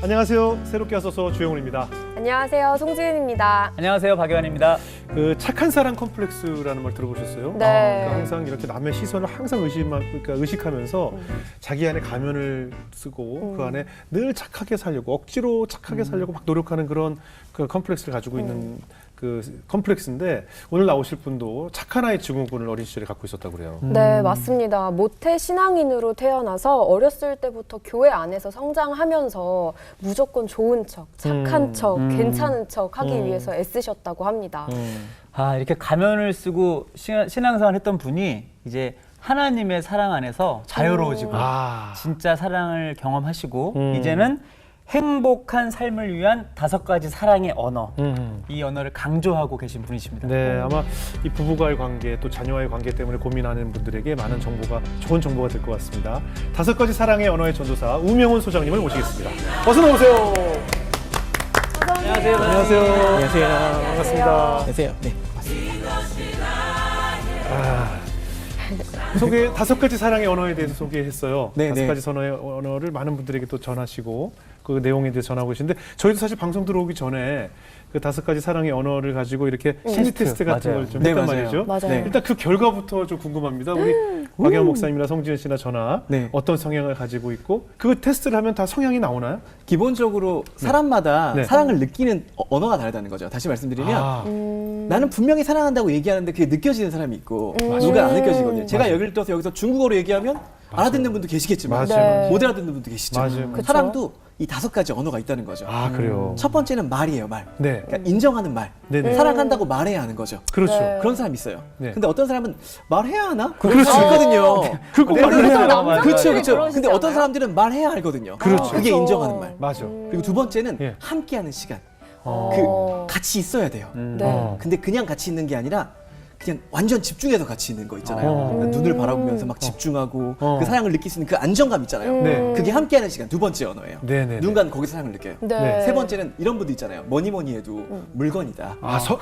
안녕하세요. 새롭게 와서서 주영훈입니다. 안녕하세요. 송지은입니다. 안녕하세요. 박유한입니다. 그 착한 사랑 컴플렉스라는 말 들어보셨어요? 네. 그러니까 항상 이렇게 남의 시선을 항상 의식하면서 자기 안에 가면을 쓰고 그 안에 늘 착하게 살려고 억지로 착하게 살려고 막 노력하는 그런 그 컴플렉스를 가지고 있는 그 컴플렉스인데 오늘 나오실 분도 착한 아이 증후군을 어린 시절에 갖고 있었다고 그래요. 네, 맞습니다. 모태 신앙인으로 태어나서 어렸을 때부터 교회 안에서 성장하면서 무조건 좋은 척, 착한 척, 괜찮은 척 하기 위해서 애쓰셨다고 합니다. 이렇게 가면을 쓰고 신앙생활 했던 분이 이제 하나님의 사랑 안에서 자유로워지고 진짜 사랑을 경험하시고 이제는 행복한 삶을 위한 5가지 사랑의 언어, 이 언어를 강조하고 계신 분이십니다. 네, 아마 이 부부와의 관계 또 자녀와의 관계 때문에 고민하는 분들에게 많은 정보가 좋은 정보가 될 것 같습니다. 5가지 사랑의 언어의 전도사 우명훈 소장님을 모시겠습니다. 어서 나오세요. 안녕하세요. 안녕하세요. 안녕하세요. 반갑습니다. 안녕하세요. 네, 맞습니다. 소개 5가지 사랑의 언어에 대해서 소개했어요. 네, 5가지 선어의 언어를 많은 분들에게 또 전하시고 그 내용에 대해서 전하고 계신데 저희도 사실 방송 들어오기 전에 그 5가지 사랑의 언어를 가지고 이렇게 심리 테스트 같은 걸 좀 네, 했단 맞아요. 말이죠. 맞아요. 네. 일단 그 결과부터 좀 궁금합니다. 우리 박유한 목사님이나 송지은 씨나 저나 네. 어떤 성향을 가지고 있고 그 테스트를 하면 다 성향이 나오나요? 기본적으로 사람마다 네. 사랑을 느끼는 언어가 다르다는 거죠. 다시 말씀드리면 나는 분명히 사랑한다고 얘기하는데 그게 느껴지는 사람이 있고 누가 안 느껴지거든요. 제가 여기를 떠서 여기서 중국어로 얘기하면 알아듣는 분도 계시겠지만 맞아요. 못 알아듣는 분도 계시죠. 맞아요. 그쵸? 사랑도 이 5가지 언어가 있다는 거죠. 그래요. 첫 번째는 말이에요, 말. 네. 그러니까 인정하는 말. 네네. 사랑한다고 말해야 하는 거죠. 그렇죠. 네. 그런 사람이 있어요. 네. 근데 어떤 사람은 말해야 하나? 그렇죠. 있거든요. 그거 말로 해야 하나? 그렇죠, 남자분들이 그렇죠. 근데 그러시지 어떤 않아요? 사람들은 말해야 알거든요. 그렇죠. 그게 그렇죠. 인정하는 말. 맞아. 그리고 두 번째는 예. 함께하는 시간. 어. 같이 있어야 돼요. 네. 근데 그냥 같이 있는 게 아니라 그냥 완전 집중해서 같이 있는 거 있잖아요. 그러니까 눈을 바라보면서 막 집중하고 그 사랑을 느낄 수 있는 그 안정감 있잖아요. 네. 그게 함께하는 시간 2번째 언어예요. 네네. 누군가는 거기서 사랑을 느껴요. 네. 3번째는 이런 분도 있잖아요. 뭐니 해도 물건이다. 그렇죠.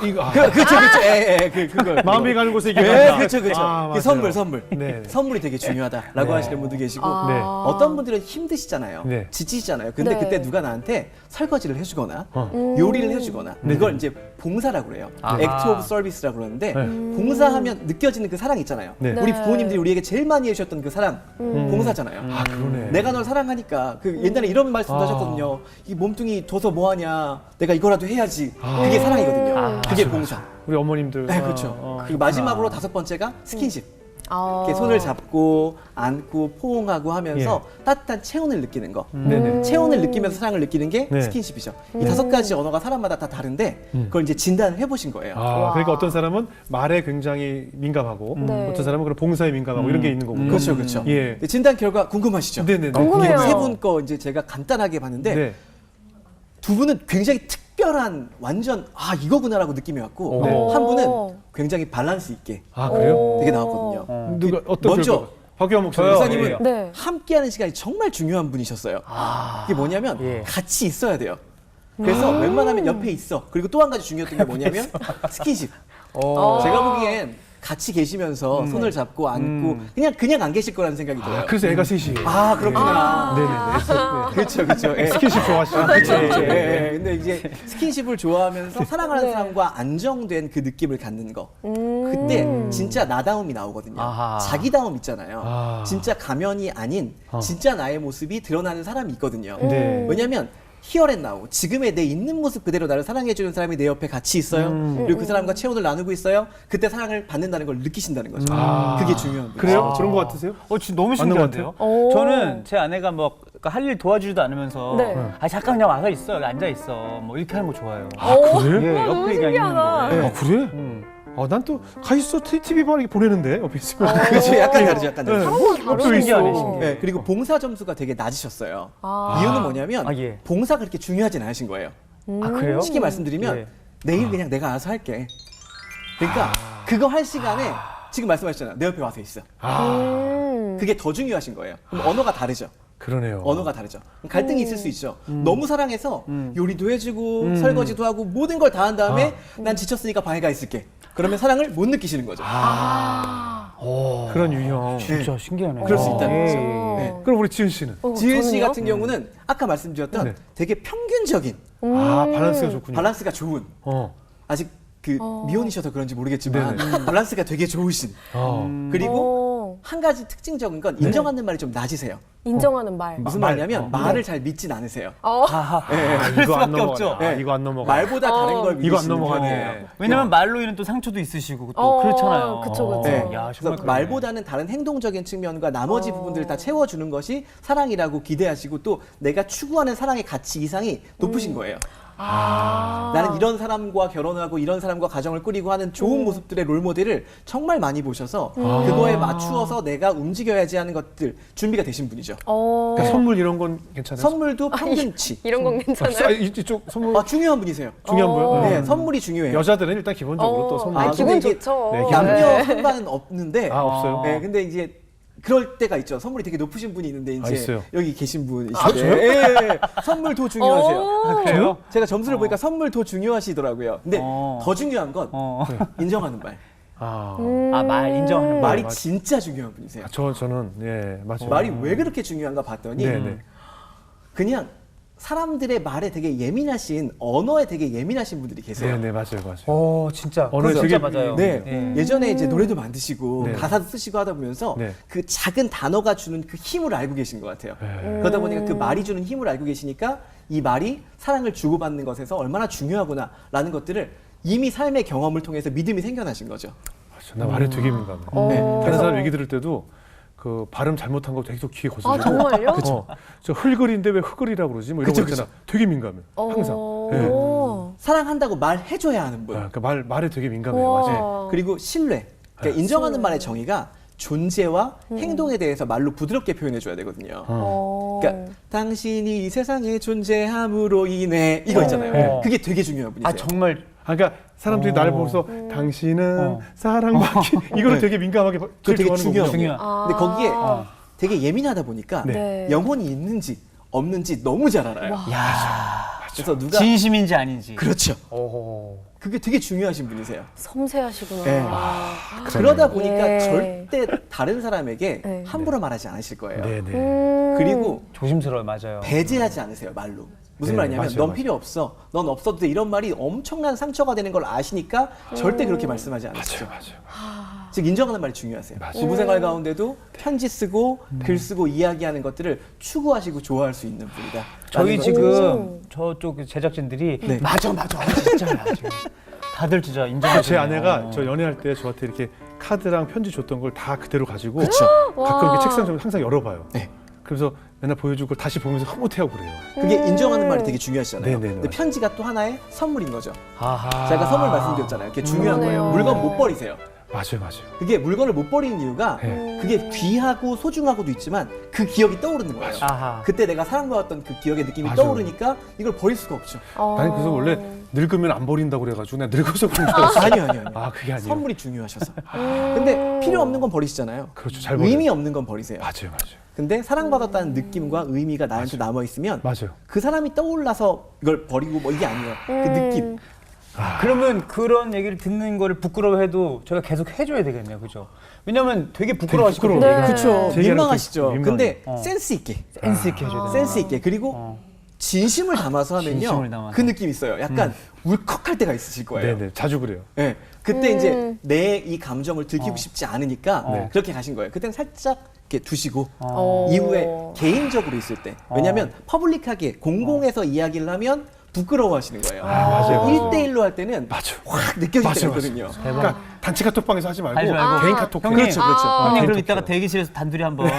그걸. 마음이 가는 곳에 이게 네, 간다. 그렇죠. 맞아요. 선물. 네. 선물이 되게 중요하다라고 하시는 분도 계시고 네. 어떤 분들은 힘드시잖아요. 네. 지치시잖아요. 근데 네. 그때 누가 나한테 설거지를 해주거나 요리를 해주거나 그걸 이제 봉사라고 그래요. 액트 오브 서비스라고 그러는데 봉사하면 느껴지는 그 사랑 있잖아요. 네. 우리 부모님들이 우리에게 제일 많이 해주셨던 그 사랑 봉사잖아요. 그러네. 내가 널 사랑하니까 그 옛날에 이런 말씀도 하셨거든요. 이 몸뚱이 둬서 뭐하냐. 내가 이거라도 해야지. 그게 사랑이거든요. 그게 봉사. 우리 어머님들. 네, 그렇죠. 그리고 마지막으로 5번째가 스킨십. 아. 이렇게 손을 잡고 안고 포옹하고 하면서 따뜻한 체온을 느끼는 거. 네네. 체온을 느끼면서 사랑을 느끼는 게 네. 스킨십이죠. 이 5가지 언어가 사람마다 다 다른데 그걸 이제 진단을 해보신 거예요. 그러니까 어떤 사람은 말에 굉장히 민감하고 네. 어떤 사람은 그런 봉사에 민감하고 이런 게 있는 거군요. 그렇죠, 그렇죠. 예. 네, 진단 결과 궁금하시죠? 네네네. 궁금해요. 세 분 거 이제 제가 간단하게 봤는데 네. 두 분은 굉장히 특별한 완전 이거구나라고 느낌이 왔고 네. 한 분은 굉장히 밸런스 있게 그래요? 되게 나왔거든요. 누가 어떤 먼저 결과가? 박유한 목사님. 저요. 목사님은 예. 네. 함께하는 시간이 정말 중요한 분이셨어요. 이게 뭐냐면 예. 같이 있어야 돼요. 그래서 웬만하면 옆에 있어. 그리고 또 한 가지 중요했던 게 뭐냐면 스킨십. 제가 보기엔 같이 계시면서 손을 잡고 안고 그냥 안 계실 거라는 생각이 들어요. 그래서 애가 셋이. 그렇구나. 네네네. 그렇죠. 예. 스킨십 좋아하시죠? 그렇죠. 근데 이제 스킨십을 좋아하면서 사랑하는 네. 사람과 안정된 그 느낌을 갖는 거. 그때 진짜 나다움이 나오거든요. 아하. 자기다움 있잖아요. 진짜 가면이 아닌 진짜 나의 모습이 드러나는 사람이 있거든요. 네. 왜냐면 히어앤 나우 지금의 내 있는 모습 그대로 나를 사랑해주는 사람이 내 옆에 같이 있어요. 그리고 그 사람과 체온을 나누고 있어요. 그때 사랑을 받는다는 걸 느끼신다는 거죠. 그게 중요한 거죠. 그래요? 그런 거 같으세요? 진짜 너무 맞는 것 신기한데요? 같아요? 저는 제 아내가 뭐 할 일 도와주지도 않으면서 네. 잠깐 그냥 와서 있어, 여기 앉아 있어, 뭐 이렇게 하는 거 좋아해요. 그래? 예, 너무 옆에 그냥 있는 신기하다. 거. 예. 그래? 난 또 가있어 TV 봐 이렇게 보내는데 옆에 있으면. 그렇죠. 약간 다르죠. 약간 네. 다르죠. 옆에 신기하네, 있어. 신기해. 네, 그리고 봉사 점수가 되게 낮으셨어요. 이유는 뭐냐면 예. 봉사가 그렇게 중요하진 않으신 거예요. 그래요? 쉽게 말씀드리면 예. 내일 그냥 내가 알아서 할게. 그러니까 그거 할 시간에 지금 말씀하셨잖아요. 내 옆에 와서 있어. 그게 더 중요하신 거예요. 그럼 언어가 다르죠. 그러네요. 언어가 다르죠. 갈등이 있을 수 있죠. 너무 사랑해서 요리도 해주고 설거지도 하고 모든 걸 다 한 다음에 난 지쳤으니까 방에 가 있을게. 그러면 사랑을 못 느끼시는 거죠. 그런 유형. 진짜 신기하네요. 그럴 수 있다는 거죠. 예. 네. 그럼 우리 지은 씨는? 지은 씨 저는요? 같은 경우는 아까 말씀드렸던 네. 되게 평균적인 밸런스가 좋군요. 밸런스가 좋은 아직 그 미혼이셔서 그런지 모르겠지만 밸런스가 되게 좋으신 그리고 한 가지 특징적인 건 인정하는 말이 좀 낮으세요. 인정하는 말. 무슨 말이냐면 말을 잘 믿진 않으세요. 그럴 이거 안 수밖에 없죠. 넘어가네. 이거 안 넘어가. 말보다 다른 걸 이거 안 믿으시는 넘어가네. 편이에요. 왜냐면 말로 인해 또 상처도 있으시고 또 그렇잖아요. 그쵸. 네. 야, 정말 그래서 그러네. 말보다는 다른 행동적인 측면과 나머지 부분들을 다 채워주는 것이 사랑이라고 기대하시고 또 내가 추구하는 사랑의 가치 이상이 높으신 거예요. 나는 이런 사람과 결혼하고 이런 사람과 가정을 꾸리고 하는 좋은 모습들의 롤모델을 정말 많이 보셔서 그거에 맞추어서 내가 움직여야지 하는 것들 준비가 되신 분이죠. 그러니까 선물 이런 건 괜찮아요? 선물도 평균치. 이런 건 괜찮아요. 이쪽 선물 아, 중요한 분이세요. 중요한 거요? 네, 선물이 중요해요. 여자들은 일단 기본적으로 또 선물. 근데 기분 이게 좋죠. 네, 남녀 상관은 없는데. 없어요? 네, 근데 이제 그럴 때가 있죠. 선물이 되게 높으신 분이 있는데 이제 있어요. 여기 계신 분이신데 저요? 예, 선물 더 중요하세요. 아, 그래요? 제가 점수를 보니까 선물 더 중요하시더라고요. 근데 더 중요한 건 인정하는 말. 말 인정하는 말. 말이 맞- 진짜 중요한 분이세요. 저는 맞아요. 말이 왜 그렇게 중요한가 봤더니 네네. 그냥 사람들의 말에 되게 예민하신 언어에 되게 예민하신 분들이 계세요. 네네 맞아요. 진짜. 어느 그거 되게- 진짜 맞아요. 네. 예전에 이제 노래도 만드시고 네. 가사도 쓰시고 하다 보면서 네. 그 작은 단어가 주는 그 힘을 알고 계신 것 같아요. 그러다 보니까 그 말이 주는 힘을 알고 계시니까 이 말이 사랑을 주고받는 것에서 얼마나 중요하구나라는 것들을 이미 삶의 경험을 통해서 믿음이 생겨나신 거죠. 맞아. 나 말에 되게 민감해. 다른 사람 얘기 들을 때도 그 발음 잘못한 거 되게 또 귀에 거슬리고. 정말요? 저 흘거리인데 왜 흑거리라고 그러지? 뭐 이런 그쵸, 거 있잖아. 되게 민감해. 항상. 네. 사랑한다고 말해줘야 하는 분. 그러니까 말에 되게 민감해요. 우와. 맞아요. 그리고 신뢰. 그러니까 인정하는 말의 정의가 존재와 행동에 대해서 말로 부드럽게 표현해줘야 되거든요. 그러니까 당신이 이 세상에 존재함으로 인해 이거 있잖아요. 그게 되게 중요한 분이세요. 아 정말 그러니까 사람들이 나를 보면서 당신은 사랑받기 이거를 되게 민감하게 그거 되게 좋아하는 거군요. 중요한. 근데 거기에 되게 예민하다 보니까 네. 영혼이 있는지 없는지 너무 잘 알아요. 그래서 누가 진심인지 아닌지. 그렇죠. 그게 되게 중요하신 분이세요. 섬세하시구나. 네. 그러다 보니까 예. 절대 다른 사람에게 네. 함부로 말하지 않으실 거예요. 네네. 그리고 조심스러워요, 맞아요. 배제하지 않으세요, 말로. 무슨 네, 말이냐면 맞아요, 넌 맞아요. 필요 없어. 넌 없어도 돼. 이런 말이 엄청난 상처가 되는 걸 아시니까 절대 그렇게 말씀하지 않으시죠. 맞아요. 즉 인정하는 말이 중요하세요. 맞아요. 부부생활 가운데도 편지 쓰고 글 쓰고 이야기하는 것들을 추구하시고 좋아할 수 있는 분이다. 저희 라는 지금 저쪽 제작진들이 네. 맞아 진짜야 지금. 다들 진짜 인정하시네요. 제 아내가 저 연애할 때 저한테 이렇게 카드랑 편지 줬던 걸 다 그대로 가지고 그쵸. 가끔 와. 이렇게 책상 좀 항상 열어봐요. 네. 그래서 맨날 보여주고 그걸 다시 보면서 흐뭇해하고 그래요. 그게 인정하는 말이 되게 중요하시잖아요. 네네네, 근데 맞아요. 편지가 또 하나의 선물인 거죠. 아하. 제가 선물 말씀드렸잖아요. 그게 중요한 그러네요. 거예요. 물건 못 버리세요. 맞아요. 그게 물건을 못 버리는 이유가 네. 그게 귀하고 소중하고도 있지만 그 기억이 떠오르는 거예요. 아하. 그때 내가 사랑받았던 그 기억의 느낌이 맞아요. 떠오르니까 이걸 버릴 수가 없죠. 나는 그래서 원래 늙으면 안 버린다고 그래가지고 내가 늙어서 그런 줄 알았어. 아니요. 그게 아니에요. 선물이 중요하셔서. 근데 필요 없는 건 버리시잖아요. 그렇죠. 잘 버려요. 의미 없는 건 버리세요. 맞아요. 근데 사랑받았다는 느낌과 의미가 나한테 남아 있으면 맞아요. 그 사람이 떠올라서 이걸 버리고 뭐 이게 아니에요. 그 느낌. 그러면 그런 얘기를 듣는 거를 부끄러워해도 제가 계속 해줘야 되겠네요, 그죠? 왜냐면 되게 부끄러워하시거든요. 부끄러워요. 네. 그렇죠. 제 얘기하는 민망하시죠. 또 근데 민망해. 센스 있게. 센스 있게 해줘야 돼요. 센스 있게 그리고 진심을 담아서 하면요. 진심을 담아서. 그 느낌 있어요. 약간 울컥할 때가 있으실 거예요. 네네. 자주 그래요. 네. 그때 이제 내 이 감정을 들키고 싶지 않으니까 네. 그렇게 가신 거예요. 그때는 살짝 이렇게 두시고 어. 이후에 개인적으로 있을 때 왜냐하면 퍼블릭하게 공공에서 이야기를 하면 부끄러워하시는 거예요. 맞아요. 1대1로 할 때는 맞아요. 확 느껴질 맞아요, 때가 있거든요. 그러니까 단체 카톡방에서 하지 말고, 하지 말고. 개인 카톡. 형님, 그렇죠, 그렇죠. 형님 그럼 개인 이따가 카톡. 대기실에서 단둘이 한번.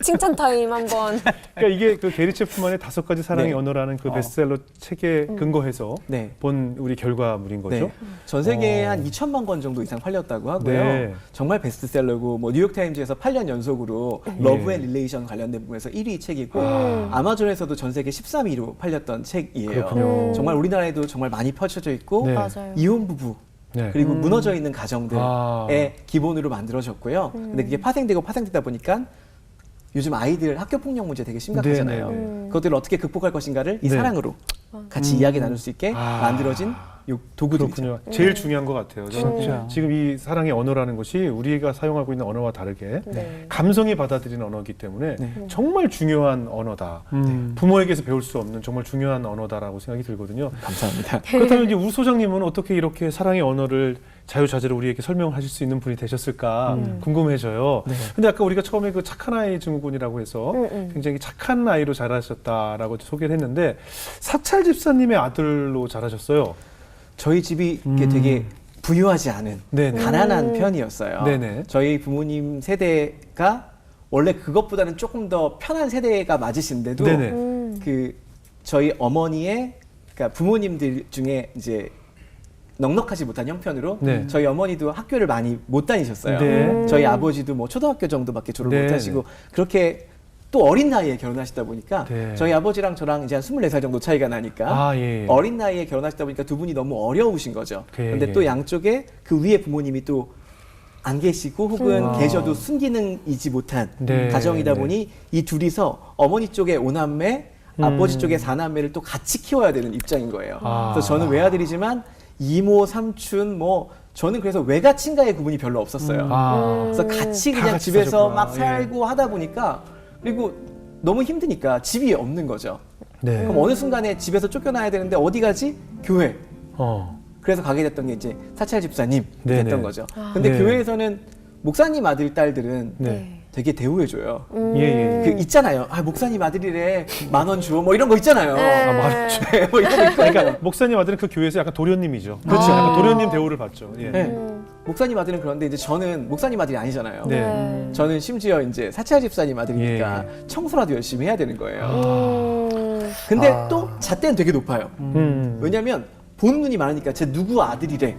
칭찬 타임 한번. 그러니까 이게 그 게리 체프만의 5가지 사랑의 네. 언어라는 그 베스트셀러 책에 근거해서 네. 본 우리 결과물인 거죠. 네. 전 세계에 한 2천만 권 정도 이상 팔렸다고 하고요. 네. 정말 베스트셀러고 뭐 뉴욕타임즈에서 8년 연속으로 러브 앤 릴레이션 관련된 부분에서 1위 책이고 아마존에서도 전 세계 13위로 팔렸던 책이에요. 그렇군요. 정말 우리나라에도 정말 많이 펼쳐져 있고 네. 맞아요. 이혼 부부 네. 그리고 무너져 있는 가정들의 아. 기본으로 만들어졌고요. 근데 그게 파생되고 파생되다 보니까 요즘 아이들 학교 폭력 문제 되게 심각하잖아요. 네, 네, 그것들을 어떻게 극복할 것인가를 이 네. 사랑으로 같이 이야기 나눌 수 있게 아. 만들어진 도구들이죠. 그렇군요. 제일 중요한 것 같아요. 저는 진짜. 지금 이 사랑의 언어라는 것이 우리가 사용하고 있는 언어와 다르게 네. 감성이 받아들이는 언어이기 때문에 네. 정말 중요한 언어다. 부모에게서 배울 수 없는 정말 중요한 언어다라고 생각이 들거든요. 감사합니다. 그렇다면 이제 우 소장님은 어떻게 이렇게 사랑의 언어를 자유자재로 우리에게 설명하실 수 있는 분이 되셨을까 궁금해져요. 근데 아까 우리가 처음에 그 착한 아이 증후군이라고 해서 굉장히 착한 아이로 자라셨다라고 소개를 했는데 사찰 집사님의 아들로 자라셨어요. 저희 집이 이게 되게 부유하지 않은 네네. 가난한 편이었어요. 네네. 저희 부모님 세대가 원래 그것보다는 조금 더 편한 세대가 맞으신데도 네네. 그 저희 어머니의 그러니까 부모님들 중에 이제 넉넉하지 못한 형편으로 네. 저희 어머니도 학교를 많이 못 다니셨어요. 네. 저희 아버지도 뭐 초등학교 정도밖에 졸업 네. 못 하시고 그렇게 또 어린 나이에 결혼하시다 보니까 네. 저희 아버지랑 저랑 이제 한 24살 정도 차이가 나니까 아, 예. 어린 나이에 결혼하시다 보니까 두 분이 너무 어려우신 거죠. 예, 근데 예. 또 양쪽에 그 위에 부모님이 또 안 계시고 혹은 아. 계셔도 순기능이지 못한 네. 가정이다 네. 보니 이 둘이서 어머니 쪽에 5남매, 아버지 쪽에 4남매를 또 같이 키워야 되는 입장인 거예요. 아. 그래서 저는 외아들이지만 이모, 삼촌 뭐 저는 그래서 외가 친가의 구분이 별로 없었어요. 아. 그래서 같이 다 그냥 같이 집에서 사셨구나. 막 살고 하다 보니까 그리고 너무 힘드니까 집이 없는 거죠. 네. 그럼 어느 순간에 집에서 쫓겨나야 되는데 어디 가지? 교회. 어. 그래서 가게 됐던 게 이제 사찰 집사님 네네. 됐던 거죠. 근데 네. 교회에서는 목사님 아들 딸들은 네. 되게 대우해줘요. 예, 예. 그 있잖아요. 아 목사님 아들이래 10,000원 줘. 뭐 이런 거 있잖아요. 아, 맞죠. 뭐 이런 거 있고. 그러니까 목사님 아들은 그 교회에서 약간 도련님이죠. 그렇죠. 약간 도련님 대우를 받죠. 예. 네. 목사님 아들은 그런데 이제 저는 목사님 아들이 아니잖아요. 네. 저는 심지어 이제 사찰 집사님 아들이니까 예. 청소라도 열심히 해야 되는 거예요. 음. 근데 또 잣대는 되게 높아요. 음. 왜냐면 본 눈이 많으니까 제 누구 아들이래를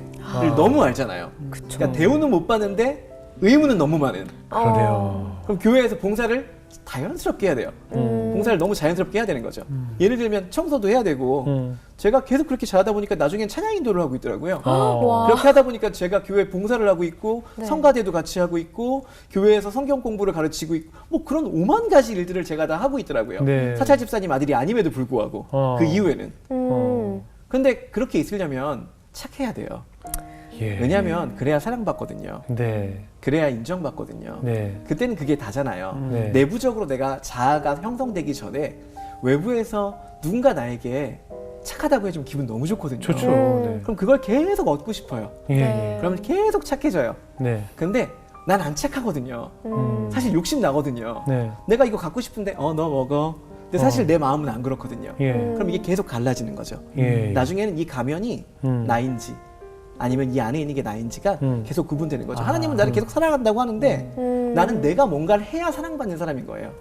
너무 알잖아요. 그러니까 대우는 못 받는데 의무는 너무 많은. 그러네요. 그럼 교회에서 봉사를 자연스럽게 해야 돼요. 봉사를 너무 자연스럽게 해야 되는 거죠. 예를 들면 청소도 해야 되고 제가 계속 그렇게 잘하다 보니까 나중엔 찬양 인도를 하고 있더라고요. 와. 그렇게 하다 보니까 제가 교회 봉사를 하고 있고 네. 성가대도 같이 하고 있고 교회에서 성경 공부를 가르치고 있고 뭐 그런 5만 가지 일들을 제가 다 하고 있더라고요. 네. 사찰 집사님 아들이 아님에도 불구하고 그 이후에는. 근데 그렇게 있으려면 착해야 돼요. 예. 왜냐하면 그래야 사랑받거든요. 네. 그래야 인정받거든요. 네. 그때는 그게 다잖아요. 네. 내부적으로 내가 자아가 형성되기 전에 외부에서 누군가 나에게 착하다고 해주면 기분 너무 좋거든요. 좋죠. 네. 그럼 그걸 계속 얻고 싶어요. 예. 네. 예. 그러면 계속 착해져요. 네. 근데 난 안 착하거든요. 사실 욕심 나거든요. 네. 내가 이거 갖고 싶은데 너 먹어. 근데 사실 내 마음은 안 그렇거든요. 예. 그럼 이게 계속 갈라지는 거죠. 예. 나중에는 이 가면이 나인지 아니면 이 안에 있는 게 나인지가 계속 구분되는 거죠. 하나님은 나를 계속 사랑한다고 하는데 나는 내가 뭔가를 해야 사랑받는 사람인 거예요.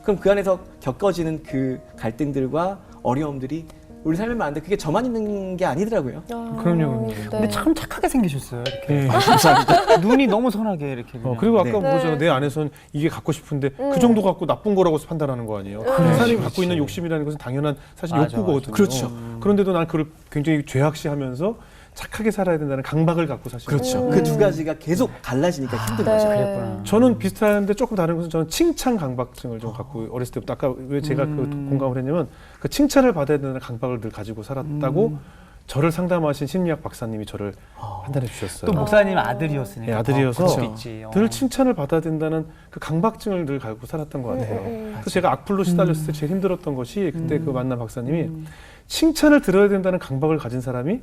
그럼 그 안에서 겪어지는 그 갈등들과 어려움들이 우리 삶에 많은데 그게 저만 있는 게 아니더라고요. 그럼요. 네. 근데 참 착하게 생기셨어요. 이렇게 예. 눈이 너무 선하게 이렇게. 그냥. 그리고 아까 네. 뭐죠? 내 안에선 이게 갖고 싶은데 그 정도 갖고 나쁜 거라고 판단하는 거 아니에요? 사람이 갖고 있는 욕심이라는 것은 당연한 사실 맞아, 욕구거든요. 맞아. 그렇죠. 그런데도 난 그걸 굉장히 죄악시하면서 착하게 살아야 된다는 강박을 갖고 사실. 그렇죠. 그 두 가지가 계속 갈라지니까 힘든 거죠. 네. 그랬구나. 저는 비슷한데 조금 다른 것은 저는 칭찬 강박증을 좀 갖고 어렸을 때부터 아까 왜 제가 그 공감을 했냐면 그 칭찬을 받아야 된다는 강박을 늘 가지고 살았다고 저를 상담하신 심리학 박사님이 저를 판단해 주셨어요. 또 목사님 아들이었으니까. 네, 아들이어서 그럴 수 있지. 늘 칭찬을 받아야 된다는 그 강박증을 늘 갖고 살았던 것 같아요. 그래서 제가 악플로 시달렸을 때 제일 힘들었던 것이 그때 그 만난 박사님이 칭찬을 들어야 된다는 강박을 가진 사람이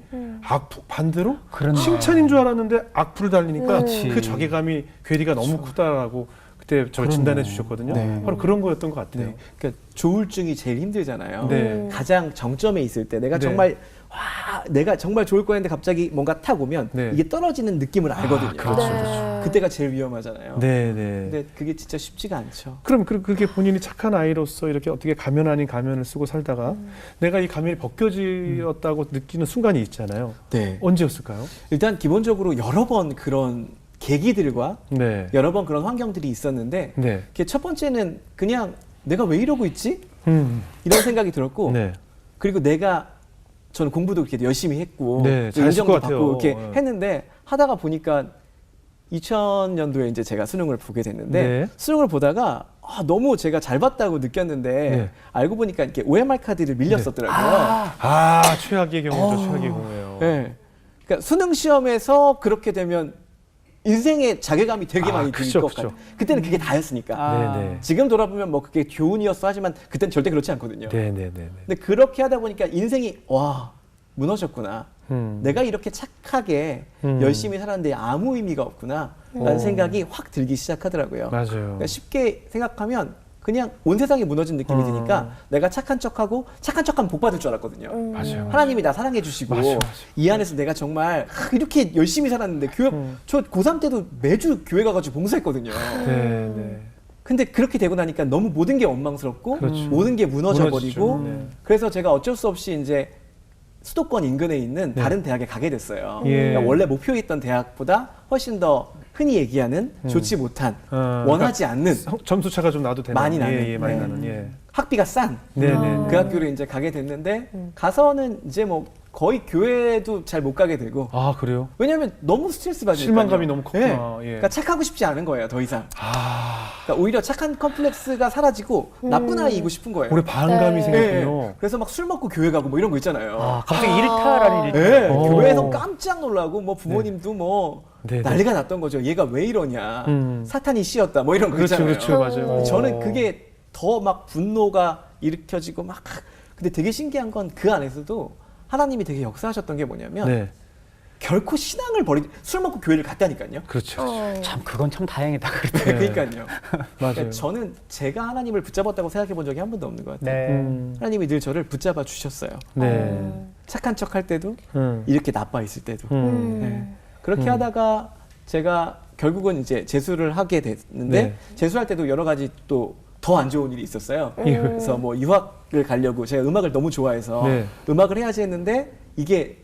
반대로 그렇네. 칭찬인 줄 알았는데 악플을 달리니까 그치. 그 자괴감이 괴리가 너무 크다라고 그때 저를 진단해 주셨거든요. 네. 바로 그런 거였던 것 같아요. 네. 그러니까 조울증이 제일 힘들잖아요. 네. 가장 정점에 있을 때 내가 네. 정말 내가 정말 좋을 거였는데 갑자기 뭔가 탁 오면 네. 이게 떨어지는 느낌을 알거든요. 그렇죠, 네. 그때가 제일 위험하잖아요. 네, 네. 근데 그게 진짜 쉽지가 않죠. 그럼 그게 본인이 착한 아이로서 이렇게 어떻게 가면 아닌 가면을 쓰고 살다가 내가 이 가면이 벗겨졌다고 느끼는 순간이 있잖아요. 네. 언제였을까요? 일단 기본적으로 여러 번 그런 계기들과 네. 여러 번 그런 환경들이 있었는데 네. 그게 첫 번째는 그냥 내가 왜 이러고 있지? 이런 생각이 들었고 네. 그리고 저는 공부도 그렇게 열심히 했고 네, 또 잘했을 인정도 것 같아요. 받고 이렇게 네. 했는데 하다가 보니까 2000년도에 이제 제가 수능을 보게 됐는데 네. 수능을 보다가 너무 제가 잘 봤다고 느꼈는데 네. 알고 보니까 이렇게 OMR 카드를 밀렸었더라고요. 최악의 경우죠. 최악의 경우예요. 네. 그러니까 수능 시험에서 그렇게 되면 인생의 자괴감이 되게 많이 들 그쵸, 것 그쵸. 같아요. 그때는 그게 다였으니까. 네네. 지금 돌아보면 뭐 그게 교훈이었어 하지만 그때는 절대 그렇지 않거든요. 네네네. 근데 그렇게 하다 보니까 인생이 무너졌구나. 내가 이렇게 착하게 열심히 살았는데 아무 의미가 없구나 라는 생각이 확 들기 시작하더라고요. 맞아요. 그러니까 쉽게 생각하면 그냥 온 세상이 무너진 느낌이 드니까 내가 착한 척하고 착한 척하면 복 받을 줄 알았거든요. 맞아요. 하나님이 나 사랑해 주시고 맞아. 이 안에서 내가 정말 이렇게 열심히 살았는데 교회 저 고3 때도 매주 교회 가가지고 봉사했거든요. 네네. 근데 그렇게 되고 나니까 너무 모든 게 원망스럽고 그렇죠. 모든 게 무너져 버리고 무너지죠. 네. 그래서 제가 어쩔 수 없이 이제 수도권 인근에 있는 다른 대학에 가게 됐어요. 예. 그러니까 원래 목표에 있던 대학보다 훨씬 더 흔히 얘기하는 좋지 못한 원하지 않는 점수 차가 좀 나도 되는. 많이 나는. 예, 많이 네. 나는. 예. 학비가 싼 네네. 그 학교를 이제 가게 됐는데 가서는 이제 뭐 거의 교회도 잘 못 가게 되고 아 그래요? 왜냐하면 너무 스트레스 받으니까 실망감이 너무 컸구나. 예. 그러니까 착하고 싶지 않은 거예요 더 이상. 그러니까 오히려 착한 컴플렉스가 사라지고 나쁜 아이이고 싶은 거예요. 올해 반감이 네. 생겼군요. 그래서 막 술 먹고 교회 가고 뭐 이런 거 있잖아요. 갑자기 일탈하는 일. 네, 오. 교회에서 깜짝 놀라고 뭐 부모님도 뭐 네네. 난리가 났던 거죠. 얘가 왜 이러냐. 음. 사탄이 씌었다. 뭐 이런 거 그렇죠, 있잖아요. 그렇죠, 맞아요. 저는 그게 더 막 분노가 일으켜지고 막 근데 되게 신기한 건 그 안에서도 하나님이 되게 역사하셨던 게 뭐냐면 네, 결코 신앙을 술 먹고 교회를 갔다니까요. 그렇죠. 참 그건 참 다행이다. 네. 그러니까요. 맞아요. 그러니까 저는 제가 하나님을 붙잡았다고 생각해 본 적이 한 번도 없는 것 같아요. 네. 하나님이 늘 저를 붙잡아 주셨어요. 네. 착한 척 할 때도 음. 이렇게 나빠 있을 때도. 음. 네. 그렇게 하다가 제가 결국은 이제 재수를 하게 됐는데 네. 재수할 때도 여러 가지 또 더 안 좋은 일이 있었어요. 예. 그래서 뭐 유학을 가려고 제가 음악을 너무 좋아해서 네. 음악을 해야지 했는데 이게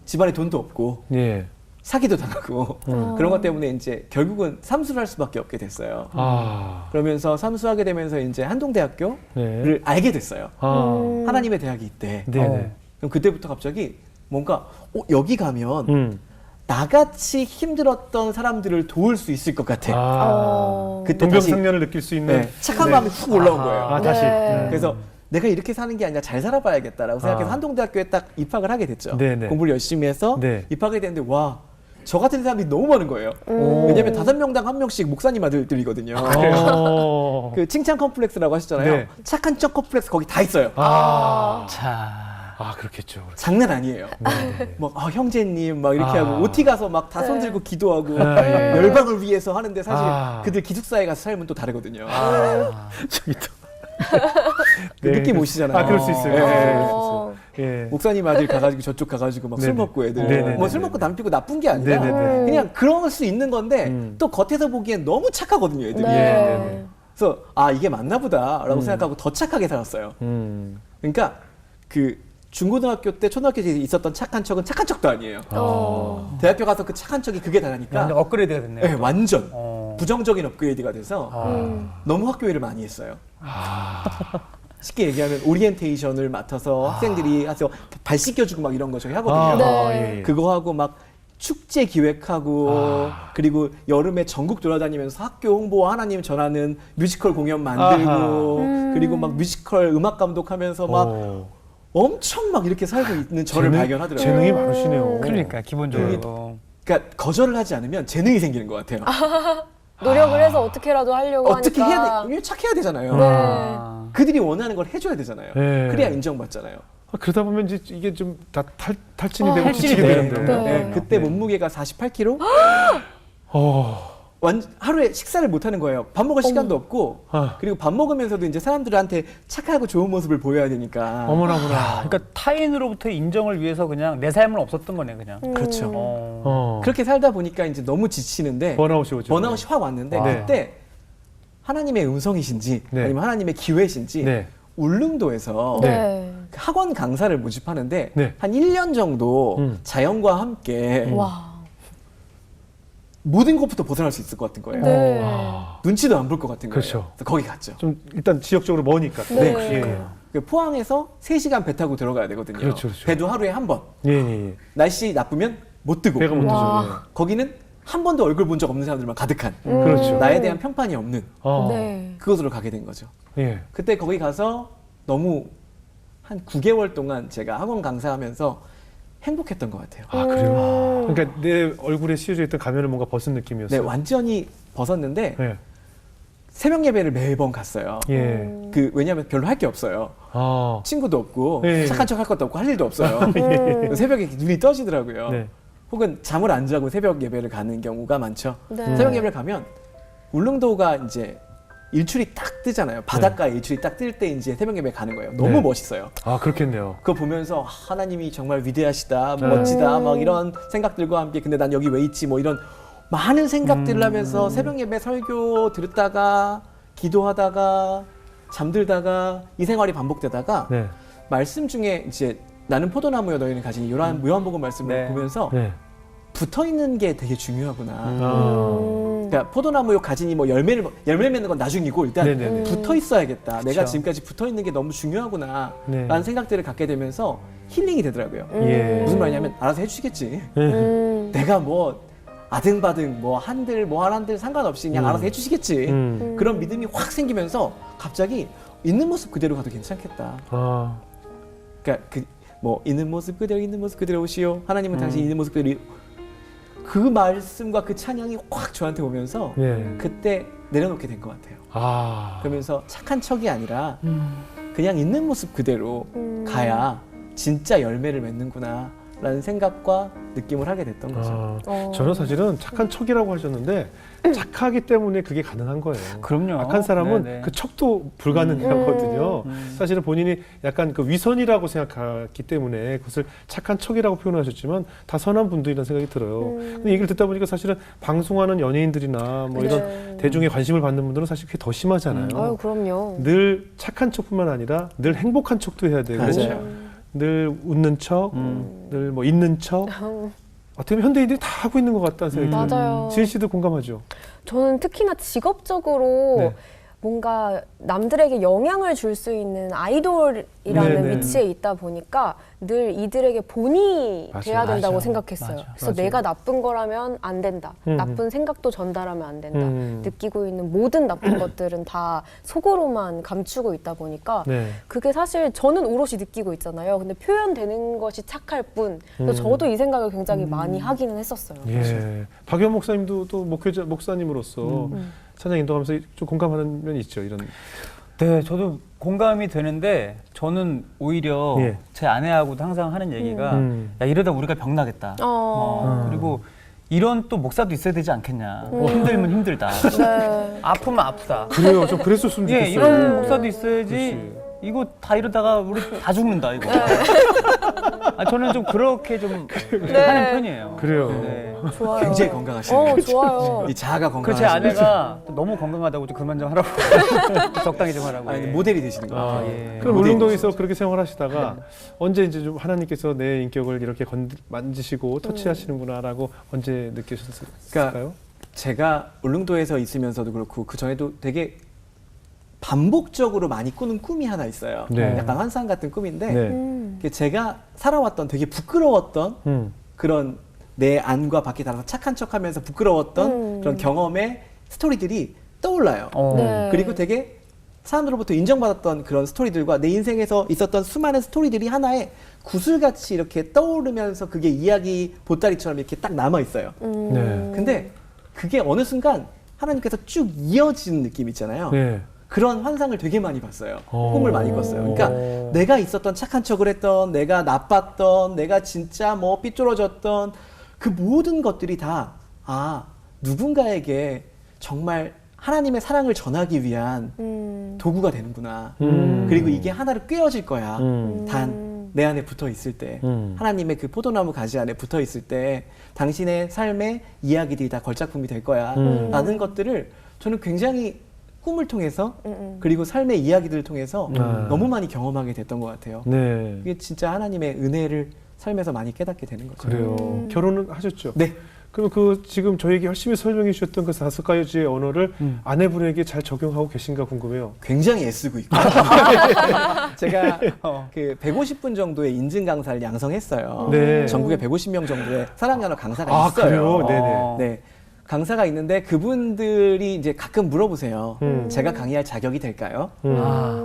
집안에 돈도 없고 예. 사기도 당하고 그런 것 때문에 이제 결국은 삼수를 할 수밖에 없게 됐어요. 아. 그러면서 삼수하게 되면서 이제 한동대학교를 네. 알게 됐어요. 아. 하나님의 대학이 있대. 네네. 그럼 그때부터 갑자기 뭔가 여기 가면 나같이 힘들었던 사람들을 도울 수 있을 것 같아. 아. 그때 다시 동병상련을 느낄 수 있는. 네, 착한 마음이 훅 올라온 거예요. 아, 다시. 네. 그래서 내가 이렇게 사는 게 아니라 잘 살아봐야겠다라고 생각해서 한동대학교에 딱 입학을 하게 됐죠. 네네. 공부를 열심히 해서 네. 입학하게 됐는데 와, 저 같은 사람들이 너무 많은 거예요. 왜냐면 5명당 1명씩 목사님 아들들이거든요. 어. 그 칭찬 컴플렉스라고 하셨잖아요. 네. 착한 척 컴플렉스 거기 다 있어요. 자. 아, 그렇겠죠. 장난 아니에요. 막 형제님 막 이렇게 아. 하고 OT 가서 막 다 손들고 기도하고 예. 열방을 위해서 하는데 사실 아. 그들 기숙사에 가서 살면 또 다르거든요. 저기 또. 그 느낌 오시잖아요. 아, 그럴 수 있어요. 예. 네, 그럴 수 있어요. 예. 목사님 아들 가가지고 저쪽 가가지고 막 술 네네. 먹고 애들 네네네. 뭐 술 먹고 담배 피고 나쁜 게 아니라 네네네. 그냥 그럴 수 있는 건데 음. 또 겉에서 보기엔 너무 착하거든요 애들이. 네. 네네. 그래서 아 이게 맞나 보다라고 생각하고 더 착하게 살았어요. 그러니까 그 중고등학교 때 초등학교 때 있었던 착한 척은 착한 척도 아니에요. 대학교 가서 그 착한 척이 그게 다르니까 완전 업그레이드가 됐네요. 네, 완전 어. 부정적인 업그레이드가 돼서 너무 학교일을 많이 했어요. 쉽게 얘기하면 오리엔테이션을 맡아서 학생들이 해서 발 씻겨주고 막 이런 거 저희 하거든요. 네. 그거 하고 막 축제 기획하고 그리고 여름에 전국 돌아다니면서 학교 홍보 하나님 전하는 뮤지컬 공연 만들고 그리고 막 뮤지컬 음악 감독하면서 막 엄청 막 이렇게 살고 있는 저를 발견하더라고요. 재능이 많으시네요. 그러니까 기본적으로. 그러니까 거절을 하지 않으면 재능이 생기는 것 같아요. 노력을 해서 어떻게라도 하려고 어떻게 하니까. 해야 돼? 왜냐면 착해야 되잖아요. 네. 그들이 원하는 걸 해줘야 되잖아요. 네. 그래야 인정받잖아요. 아, 그러다 보면 이제 이게 좀 다 탈진이 되고 탈진이 지치게 되는데. 되는데. 네, 그때 몸무게가 48kg? 하루에 식사를 못 하는 거예요. 밥 먹을 시간도 없고, 그리고 밥 먹으면서도 이제 사람들한테 착하고 좋은 모습을 보여야 되니까. 어머나. 그러니까 타인으로부터 인정을 위해서 그냥 내 삶은 없었던 거네 그냥. 그렇죠. 어. 그렇게 살다 보니까 이제 너무 지치는데, 번아웃이 오죠. 번아웃이 확 왔는데, 와. 그때 하나님의 음성이신지, 네. 아니면 하나님의 기회신지, 네. 울릉도에서 네. 학원 강사를 모집하는데, 네. 한 1년 정도 자연과 함께 와. 모든 것부터 벗어날 수 있을 것 같은 거예요. 네. 눈치도 안 볼 것 같은 거예요. 그렇죠. 그래서 거기 갔죠. 좀 일단 지역적으로 머니까. 또. 네. 예. 그 포항에서 3시간 배 타고 들어가야 되거든요. 그렇죠, 그렇죠. 배도 하루에 한 번. 예. 날씨 나쁘면 못 뜨고. 배가 못 와. 뜨죠. 거기는 한 번도 얼굴 본 적 없는 사람들만 가득한 그렇죠. 나에 대한 평판이 없는 네. 그곳으로 가게 된 거죠. 예. 그때 거기 가서 너무 한 9개월 동안 제가 학원 강사하면서 행복했던 것 같아요. 아, 그래요? 그러니까 내 얼굴에 씌워져 있던 가면을 뭔가 벗은 네, 느낌이었어요. 완전히 벗었는데 예. 새벽 예배를 매번 갔어요. 예. 왜냐하면 별로 할 게 없어요. 아. 친구도 없고 예. 착한 척 할 것도 없고 할 일도 없어요. 새벽에 눈이 떠지더라고요. 네. 혹은 잠을 안 자고 새벽 예배를 가는 경우가 많죠. 네. 새벽 예배를 가면 울릉도가 이제 일출이 딱 뜨잖아요. 바닷가에 일출이 딱 뜰 때 이제 새벽 예배 가는 거예요. 너무 네. 멋있어요. 아, 그렇겠네요. 그거 보면서 하나님이 정말 위대하시다, 멋지다, 막 이런 생각들과 함께 근데 난 여기 왜 있지? 뭐 이런 많은 생각들을 하면서 새벽 예배 설교 들었다가 기도하다가 잠들다가 이 생활이 반복되다가 네. 말씀 중에 이제 나는 포도나무여 너희는 가지니 요한복음 말씀을 네. 보면서 네. 붙어 있는 게 되게 중요하구나. 아. 그러니까 포도나무요 가지니 뭐 열매 맺는 건 나중이고 일단 네네네. 붙어 있어야겠다. 그쵸. 내가 지금까지 붙어 있는 게 너무 중요하구나. 네. 라는 생각들을 갖게 되면서 힐링이 되더라고요. 예. 무슨 말이냐면 알아서 해주시겠지. 내가 뭐 아등바등 뭐 한들 상관없이 그냥 알아서 해주시겠지. 그런 믿음이 확 생기면서 갑자기 있는 모습 그대로 가도 괜찮겠다. 아. 그러니까 뭐 있는 모습 그대로 오시오. 하나님은 당신 있는 모습 그대로 그 말씀과 그 찬양이 확 저한테 오면서 예. 그때 내려놓게 된 것 같아요. 아. 그러면서 착한 척이 아니라 그냥 있는 모습 그대로 가야 진짜 열매를 맺는구나 라는 생각과 느낌을 하게 됐던 거죠. 아. 저는 사실은 착한 척이라고 하셨는데 착하기 때문에 그게 가능한 거예요. 그럼요. 악한 사람은 네네. 그 척도 불가능하거든요. 사실은 본인이 약간 그 위선이라고 생각하기 때문에 그것을 착한 척이라고 표현하셨지만 다 선한 분들이라는 생각이 들어요. 근데 얘기를 듣다 보니까 사실은 방송하는 연예인들이나 뭐 이런 네. 대중의 관심을 받는 분들은 사실 그게 더 심하잖아요. 아유, 그럼요. 늘 착한 척뿐만 아니라 늘 행복한 척도 해야 되고 맞아요. 늘 웃는 척, 늘 뭐 있는 척. 어떻게 보면 현대인들이 다 하고 있는 것 같다는 생각이 들어요. 맞아요. 지은 씨도 공감하죠? 저는 특히나 직업적으로 네. 뭔가 남들에게 영향을 줄 수 있는 아이돌이라는 네네. 위치에 있다 보니까 늘 이들에게 본이 맞아요. 돼야 된다고 맞아요. 생각했어요. 맞아요. 그래서 맞아요. 내가 나쁜 거라면 안 된다. 나쁜 생각도 전달하면 안 된다. 느끼고 있는 모든 나쁜 것들은 다 속으로만 감추고 있다 보니까 네. 그게 사실 저는 오롯이 느끼고 있잖아요. 근데 표현되는 것이 착할 뿐. 그래서 저도 이 생각을 굉장히 많이 하기는 했었어요. 예. 박연 목사님도 또 목사님으로서 찬양 인도하면서 좀 공감하는 면이 있죠. 이런. 네, 저도 공감이 되는데 저는 오히려 예. 제 아내하고도 항상 하는 얘기가 야 이러다 우리가 병나겠다. 그리고 이런 또 목사도 있어야 되지 않겠냐. 힘들면 힘들다. 네. 아프면 아프다. 그래요. 좀 그랬었으면 좋겠어요. 예, 이런 목사도 있어야지. 그렇지. 이거 다 이러다가 우리 다 죽는다 이거. 아, 저는 좀 그렇게 좀 하는 편이에요. 그래요. 네. 좋아요. 굉장히 건강하시네요. 좋아요. 이 자아가 그 제 건강하시네요. 아내가 너무 건강하다고 좀 그만 좀 하라고. 적당히 좀 하라고. 아니, 예. 모델이 되시는 것 같아요. 예. 그럼 모델이 울릉도에서 그렇게 생활하시다가 언제 이제 좀 하나님께서 내 인격을 이렇게 만지시고 터치하시는구나라고 언제 느끼셨을까요? 제가 울릉도에서 있으면서도 그렇고 그 전에도 되게 반복적으로 많이 꾸는 꿈이 하나 있어요. 네. 약간 환상 같은 꿈인데 네. 그게 제가 살아왔던 되게 부끄러웠던 그런 내 안과 밖에 달라서 착한 척하면서 부끄러웠던 그런 경험의 스토리들이 떠올라요. 네. 그리고 되게 사람들로부터 인정받았던 그런 스토리들과 내 인생에서 있었던 수많은 스토리들이 하나의 구슬같이 이렇게 떠오르면서 그게 이야기 보따리처럼 이렇게 딱 남아 있어요. 네. 근데 그게 어느 순간 하나님께서 쭉 이어지는 느낌 있잖아요. 네. 그런 환상을 되게 많이 봤어요. 오. 꿈을 많이 꿨어요. 그러니까 내가 있었던 착한 척을 했던, 내가 나빴던, 내가 진짜 뭐 삐뚤어졌던 그 모든 것들이 다 누군가에게 정말 하나님의 사랑을 전하기 위한 도구가 되는구나. 그리고 이게 하나로 꿰어질 거야. 단 내 안에 붙어 있을 때, 하나님의 그 포도나무 가지 안에 붙어 있을 때, 당신의 삶의 이야기들이 다 걸작품이 될 거야. 라는 것들을 저는 굉장히 꿈을 통해서 그리고 삶의 이야기들을 통해서 너무 많이 경험하게 됐던 것 같아요. 네. 이게 진짜 하나님의 은혜를 삶에서 많이 깨닫게 되는 거죠. 그래요. 결혼은 하셨죠? 네. 그럼 그 지금 저에게 열심히 설명해 주셨던 그 5가지의 언어를 아내분에게 잘 적용하고 계신가 궁금해요. 굉장히 애쓰고 있고 제가 그 150분 정도의 인증 강사를 양성했어요. 네. 전국에 150명 정도의 사랑연어 강사가 아, 있어요. 그래요? 네네. 네. 강사가 있는데 그분들이 이제 가끔 물어보세요. 제가 강의할 자격이 될까요?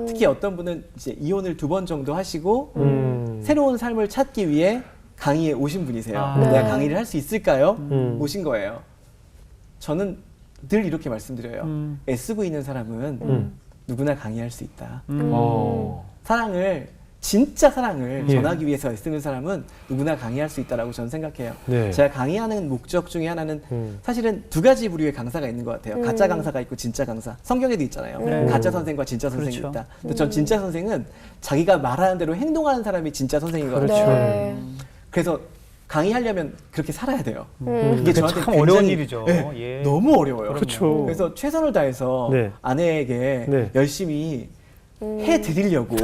특히 어떤 분은 이제 이혼을 2번 정도 하시고 새로운 삶을 찾기 위해 강의에 오신 분이세요. 네. 내가 강의를 할 수 있을까요? 오신 거예요. 저는 늘 이렇게 말씀드려요. 애쓰고 있는 사람은 누구나 강의할 수 있다. 사랑을 진짜 사랑을 예. 전하기 위해서 애쓰는 사람은 누구나 강의할 수 있다라고 저는 생각해요. 네. 제가 강의하는 목적 중에 하나는 사실은 2가지 부류의 강사가 있는 것 같아요. 가짜 강사가 있고 진짜 강사. 성경에도 있잖아요. 네. 가짜 선생과 진짜 선생이 그렇죠. 있다. 근데 전 진짜 선생은 자기가 말하는 대로 행동하는 사람이 진짜 선생이거든요. 그렇죠. 네. 그래서 강의하려면 그렇게 살아야 돼요. 그게 이게 저한테 참 굉장히, 어려운 일이죠. 네, 예. 너무 어려워요. 그렇죠. 그래서 최선을 다해서 네. 아내에게 네. 열심히 해드리려고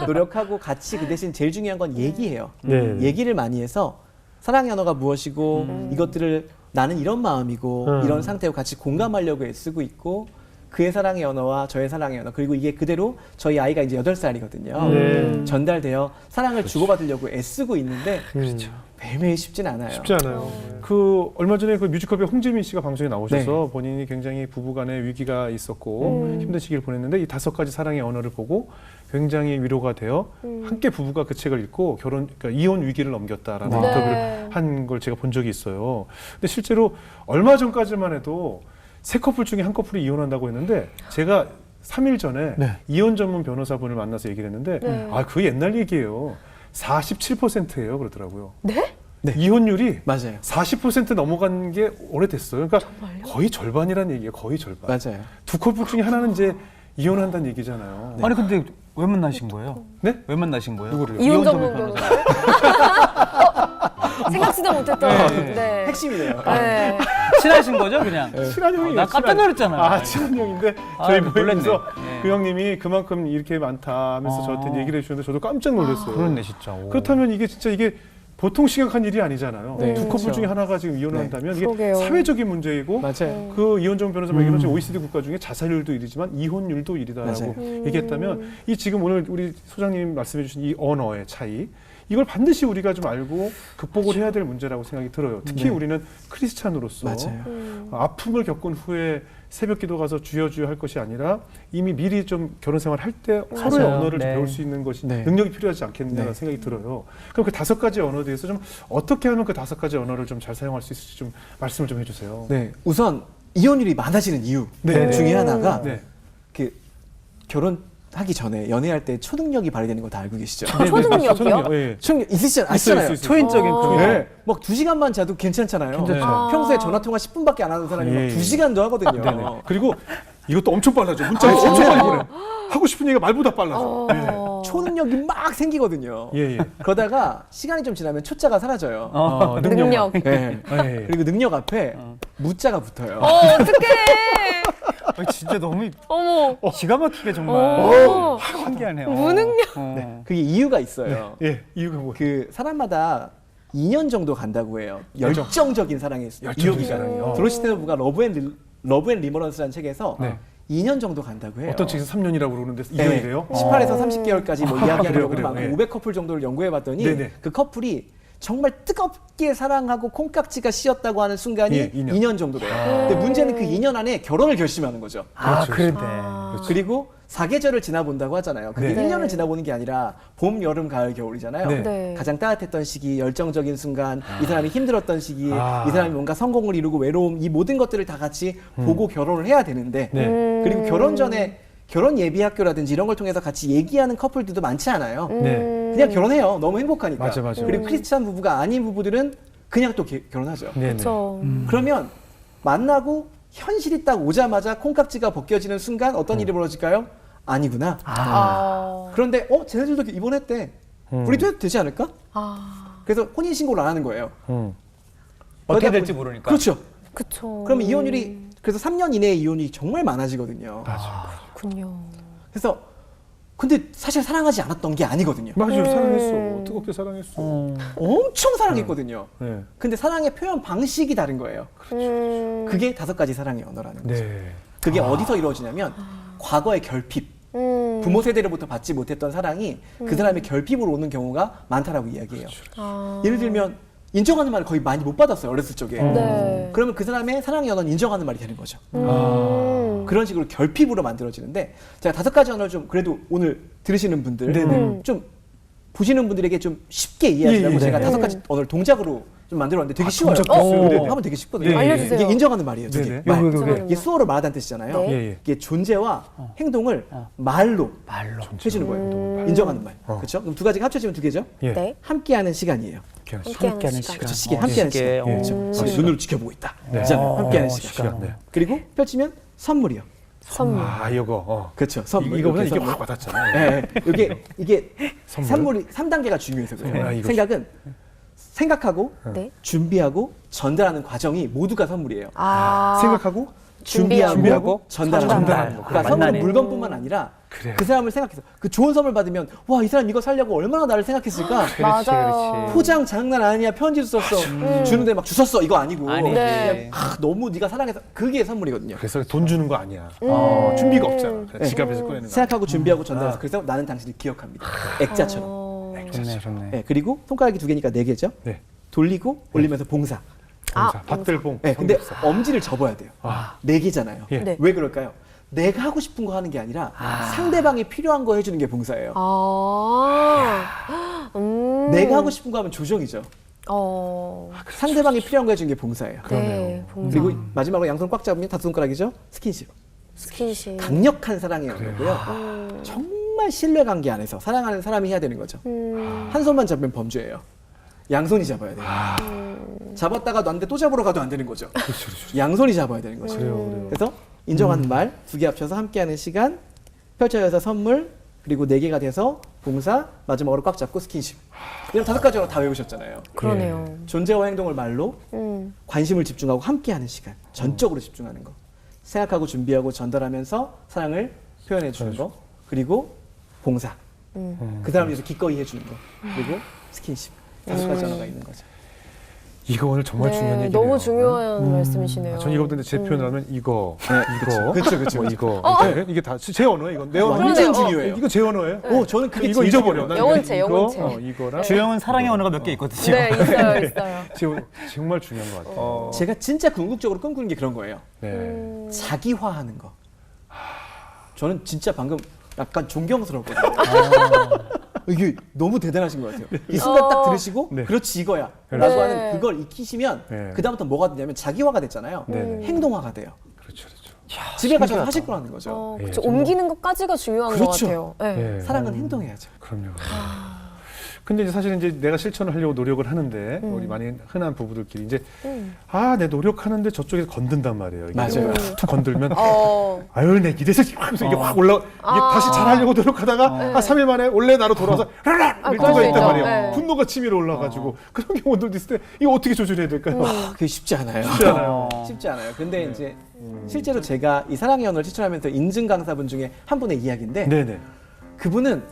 노력하고 같이 그 대신 제일 중요한 건 얘기해요. 네. 얘기를 많이 해서 사랑의 언어가 무엇이고 이것들을 나는 이런 마음이고 이런 상태로 같이 공감하려고 애쓰고 있고 그의 사랑의 언어와 저의 사랑의 언어 그리고 이게 그대로 저희 아이가 이제 8살이거든요. 네. 전달되어 사랑을 주고받으려고 애쓰고 있는데 그렇죠. 매일매일 쉽진 않아요. 쉽지 않아요. 그 얼마 전에 그 뮤지컬 배우 홍지민 씨가 방송에 나오셔서 네. 본인이 굉장히 부부간에 위기가 있었고 힘든 시기를 보냈는데 이 5가지 사랑의 언어를 보고 굉장히 위로가 되어 함께 부부가 그 책을 읽고 그러니까 이혼 위기를 넘겼다라는 네. 인터뷰를 한 걸 제가 본 적이 있어요. 근데 실제로 얼마 전까지만 해도 3커플 중에 한 커플이 이혼한다고 했는데 제가 3일 전에 네. 이혼 전문 변호사분을 만나서 얘기를 했는데 네. 아, 그게 옛날 얘기예요. 47%예요, 그러더라고요. 네? 네. 이혼율이 맞아요. 40% 넘어간 게 오래됐어요. 그러니까 거의 절반이란 얘기예요. 거의 절반. 맞아요. 2커플 중에 하나는 이제 이혼한다는 얘기잖아요. 아니 근데 왜 만나신 거예요? 네? 왜 만나신 거예요? 누구를요? 이혼 전문 전문 변호사. 변호사? 생각지도 못했던. 네. 네. 핵심이네요. 네. 친하신 거죠, 그냥? 친한 형이에요. 나 깜짝 놀랐잖아요. 아, 친한 형인데 아, 저희 놀랐네. 모임에서 네. 그 형님이 그만큼 이렇게 많다 하면서 저한테 얘기를 해주셨는데 저도 깜짝 놀랐어요. 그렇네, 진짜. 오. 그렇다면 이게 진짜 이게 보통 심각한 일이 아니잖아요. 네, 2커플 그렇죠. 중에 하나가 지금 이혼을 네. 한다면 이게 그러게요. 사회적인 문제이고 맞아요. 그 이혼전 변호사 말기로 OECD 국가 중에 자살률도 1위지만 이혼율도 1위다라고 맞아요. 얘기했다면 이 지금 오늘 우리 소장님 말씀해 주신 이 언어의 차이 이걸 반드시 우리가 좀 알고 극복을 해야 될 문제라고 생각이 들어요. 특히 네. 우리는 크리스찬으로서 맞아요. 아픔을 겪은 후에 새벽 기도 가서 주여 주여 할 것이 아니라 이미 미리 좀 결혼 생활 할 때 서로의 맞아요. 언어를 좀 네. 배울 수 있는 것이 네. 능력이 필요하지 않겠느냐는 네. 생각이 들어요. 그럼 그 5가지 언어에 대해서 좀 어떻게 하면 그 5가지 언어를 좀 잘 사용할 수 있을지 좀 말씀을 좀 해주세요. 네. 우선 이혼율이 많아지는 이유 네. 중에 하나가 네. 그 결혼하기 전에 연애할 때 초능력이 발휘되는 거 다 알고 계시죠? 초능력이요? 초능력, 예. 초능력 아시잖아요. 있어요. 초인적인 어. 그 네. 막 2시간만 자도 괜찮잖아요. 괜찮죠. 아. 평소에 전화 통화 10분밖에 안 하는 사람이 막 예. 2시간도 하거든요. 네네. 그리고 이것도 엄청 빨라져. 문자가 엄청 빨리 보내. 하고 싶은 얘기가 말보다 빨라져. 어. 초능력이 막 생기거든요. 예, 예. 그러다가 시간이 좀 지나면 초자가 사라져요. 능력. 네. 예. 그리고 능력 앞에 무자가 붙어요. 어떡해. 진짜 너무 어머. 기가 막히게 정말 어. 신기하네요. 무능력. 어. 그게 이유가 있어요. 예, 이유가 뭐예요? 그 사람마다 2년 정도 간다고 해요. 열정적인 사랑이 열정적인 사랑이요. 도로시 테너브가 러브 앤 리머런스라는 책에서 네. 2년 정도 간다고 해요. 어떤 책에서 3년이라고 그러는데 네. 2년이래요? 18에서 30개월까지 뭐 이야기하는 그래요, 경우가 그래요. 많고 예. 500커플 정도를 연구해 봤더니 네네. 그 커플이 정말 뜨겁게 사랑하고 콩깍지가 씌었다고 하는 순간이 예, 2년. 2년 정도래요. 근데 문제는 그 2년 안에 결혼을 결심하는 거죠. 아, 그렇죠. 그런데. 그리고 사계절을 지나본다고 하잖아요. 그게 네. 1년을 지나보는 게 아니라 봄, 여름, 가을, 겨울이잖아요. 네. 네. 가장 따뜻했던 시기, 열정적인 순간, 이 사람이 힘들었던 시기, 아. 이 사람이 뭔가 성공을 이루고 외로움, 이 모든 것들을 다 같이 보고 결혼을 해야 되는데 네. 그리고 결혼 전에 결혼 예비 학교라든지 이런 걸 통해서 같이 얘기하는 커플들도 많지 않아요. 네. 그냥 결혼해요. 너무 행복하니까. 맞아, 맞아. 그리고 크리스찬 부부가 아닌 부부들은 그냥 또 결혼하죠. 네. 그렇죠. 그러면 만나고 현실이 딱 오자마자 콩깍지가 벗겨지는 순간 어떤 일이 벌어질까요? 아니구나. 아. 그런데 쟤네들도 입원했대. 우리도 해도 되지 않을까? 아. 그래서 혼인 신고를 안 하는 거예요. 어떻게 그러다 될지 보니- 모르니까. 그렇죠. 그쵸. 그러면 이혼율이 그래서 3년 이내에 이혼이 정말 많아지거든요. 그렇군요. 그래서 근데 사실 사랑하지 않았던 게 아니거든요. 맞아요. 사랑했어. 뜨겁게 사랑했어. 엄청 사랑했거든요. 네. 근데 사랑의 표현 방식이 다른 거예요. 음. 그게 5가지 사랑의 언어라는 거죠. 네. 그게 어디서 이루어지냐면 과거의 결핍, 부모 세대로부터 받지 못했던 사랑이 그 사람의 결핍으로 오는 경우가 많다라고 이야기해요. 아. 예를 들면 인정하는 말을 거의 많이 못 받았어요. 어렸을 적에. 네. 그러면 그 사람의 사랑의 언어는 인정하는 말이 되는 거죠. 그런 식으로 결핍으로 만들어지는데 제가 5가지 언어를 좀 그래도 오늘 들으시는 분들 좀 보시는 분들에게 좀 쉽게 이해하시라고 예, 제가 네. 5가지 언어를 동작으로 좀 만들어봤는데 되게 쉬워요. 동작도 하면 되게 쉽거든요. 네. 알려주세요. 이게 인정하는 말이에요. 두 개. 네네. 말. 요게. 이게 수어로 말하다는 뜻이잖아요. 네. 예, 예. 이게 존재와 행동을 말로 해주는 거예요. 인정하는 말. 그렇죠? 그럼 2가지가 합쳐지면 2개죠? 예. 네. 함께하는 시간이에요. 함께하는 시간. 그렇죠. 시계, 함께하는 시간. 예. 그렇죠. 눈으로 지켜보고 있다. 네. 그잖아요. 함께하는 시간. 시간. 네. 그리고 펼치면 선물이요. 선물. 이거. 그렇죠. 선물. 이거보다 이게 이렇게 확 선물. 와닿잖아요. 이게 선물? 선물이 3단계가 중요해서 그래요. 이거 생각은 생각하고 네. 준비하고 전달하는 과정이 모두가 선물이에요. 생각하고 준비하고 전달하는 전달하는 거. 거. 그러니까 선물은 만나네. 물건뿐만 아니라 그래. 그 사람을 생각해서 그 좋은 선물 받으면 와, 이 사람 이거 살려고 얼마나 나를 생각했을까? 맞아요. 포장 장난 아니야. 편지도 썼어. 주는데 막 주웠어. 이거 아니고. 아니지. 네. 너무 네가 사랑해서 그게 선물이거든요. 그래서 돈 주는 거 아니야. 준비가 없잖아. 그냥 지갑에서 꺼내는 거. 생각하고 준비하고 전달해서 그래서 나는 당신을 기억합니다. 액자처럼. 좋네, 좋네. 네, 그리고 손가락이 2개니까 4개죠. 네. 돌리고 올리면서 봉사. 봉사. 밭들봉. 네, 근데 삼겹살. 엄지를 접어야 돼요. 4개잖아요. 예. 네. 왜 그럴까요? 내가 하고 싶은 거 하는 게 아니라 상대방이 필요한 거 해주는 게 봉사예요. 내가 하고 싶은 거 하면 조정이죠. 상대방이 필요한 거 해주는 게 봉사예요. 네. 봉사. 그리고 마지막으로 양손 꽉 잡으면 5손가락이죠. 스킨십. 스킨십. 강력한 사랑의 언어고요. 정말 신뢰관계 안에서 사랑하는 사람이 해야 되는 거죠. 한 손만 잡으면 범죄예요. 양손이 잡아야 돼요. 잡았다가 놨는데 또 잡으러 가도 안 되는 거죠. 양손이 잡아야 되는 거죠. 그래요. 그래서 인정하는 말 2개 합쳐서 함께하는 시간, 펼쳐져서 선물, 그리고 4개가 돼서 봉사, 마지막으로 꽉 잡고 스킨십. 이런 5가지 언어 다 외우셨잖아요. 그러네요. 존재와 행동을 말로 관심을 집중하고 함께하는 시간, 전적으로 집중하는 거. 생각하고 준비하고 전달하면서 사랑을 표현해 주는 거. 그리고 봉사. 그 사람을 위해서 기꺼이 해주는 거. 그리고 스킨십. 5가지 언어가 있는 거죠. 이거 오늘 정말 중요한 얘기네요. 너무 중요한 말씀이시네요. 전 이거보다 제 표현을 하면 이거, 이거, 그쵸. 뭐 이거. 네, 이게 다 제 언어예요. 이건 내 언어. 완전 중요해요. 이거 제 언어예요. 오, 저는 그게 이거 제일 잊어버려. 중요해요. 난 영혼체, 이거, 영혼체. 이거랑 주영은 사랑의 언어가 몇 개 있거든요. 네, 있어요. 정말 중요한 것 같아요. 제가 진짜 궁극적으로 꿈꾸는 게 그런 거예요. 네. 자기화하는 거. 저는 진짜 방금 약간 존경스럽거든요. 이게 너무 대단하신 것 같아요. 이 순간 딱 들으시고 네. 그렇지 이거야 네. 라고 하는 그걸 익히시면 네. 그다음부터 뭐가 되냐면 자기화가 됐잖아요. 네. 행동화가 돼요. 그렇죠. 집에 가셔서 하실 거라는 거죠. 그렇죠. 예, 옮기는 것까지가 중요한 것 그렇죠. 같아요. 네. 네. 사랑은 행동해야죠. 그럼요. 근데 이제 사실은 이제 내가 실천을 하려고 노력을 하는데 우리 많이 흔한 부부들끼리 이제 내 노력하는데 저쪽에서 건든단 말이에요. 이게 맞아요. 툭 건들면 아유 내 이래서 하면서 이게 확 올라 이게 다시 잘하려고 노력하다가 3일 만에 원래 나로 돌아와서 이럴 그럴 때가 수 있단 있죠. 말이에요. 네. 분노가 치밀어 올라가지고 그런 경우들도 있을 때 이거 어떻게 조절해야 될까요? 그게 쉽지 않아요. 쉽지 않아요. 쉽지 않아요. 근데 이제 실제로 제가 이 사랑의 언어를 실천하면서 인증 강사분 중에 한 분의 이야기인데 네네. 그분은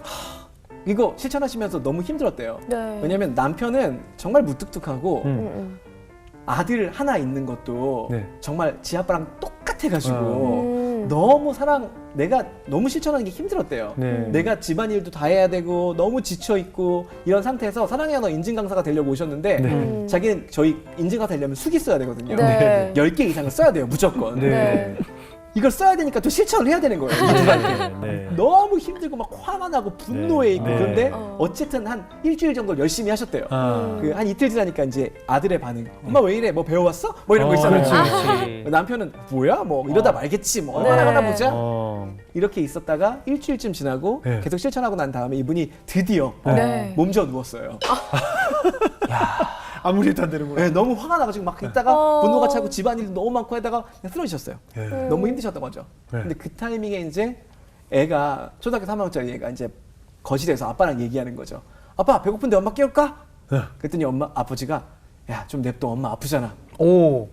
이거 실천하시면서 너무 힘들었대요. 네. 왜냐면 남편은 정말 무뚝뚝하고 아들 하나 있는 것도 네. 정말 지 아빠랑 똑같아가지고 너무 내가 너무 실천하는 게 힘들었대요. 네. 내가 집안일도 다 해야 되고 너무 지쳐있고 이런 상태에서 사랑의 언어 인증 강사가 되려고 오셨는데 네. 자기는 저희 인증 강사 되려면 숙이 써야 되거든요. 네. 10개 이상을 써야 돼요 무조건. 네. 이걸 써야 되니까 또 실천을 해야 되는 거예요. 인증할 때. 네. 너무 힘들고 막 화가 나고 분노해 있고 네. 그런데 어쨌든 한 일주일 정도 열심히 하셨대요. 그 한 이틀 지나니까 이제 아들의 반응. 엄마 왜 이래? 뭐 배워왔어? 뭐 이런 거 있잖아요. 그렇지. 남편은 뭐야? 뭐 이러다 말겠지. 뭐 얼마나 하나 보자. 어. 이렇게 있었다가 일주일쯤 지나고 네. 계속 실천하고 난 다음에 이분이 드디어 네. 몸져 누웠어요. 아무리 해도 안 되는구나. 네, 너무 화가 나가지고 막 있다가 분노가 차고 집안일도 너무 많고 하다가 그냥 쓰러지셨어요. 네. 너무 힘드셨던 거죠. 네. 근데 그 타이밍에 이제 애가 초등학교 3학년짜리 애가 이제 거실에서 아빠랑 얘기하는 거죠. 아빠 배고픈데 엄마 깨울까? 네. 그랬더니 아버지가 야 좀 냅둬 엄마 아프잖아. 오.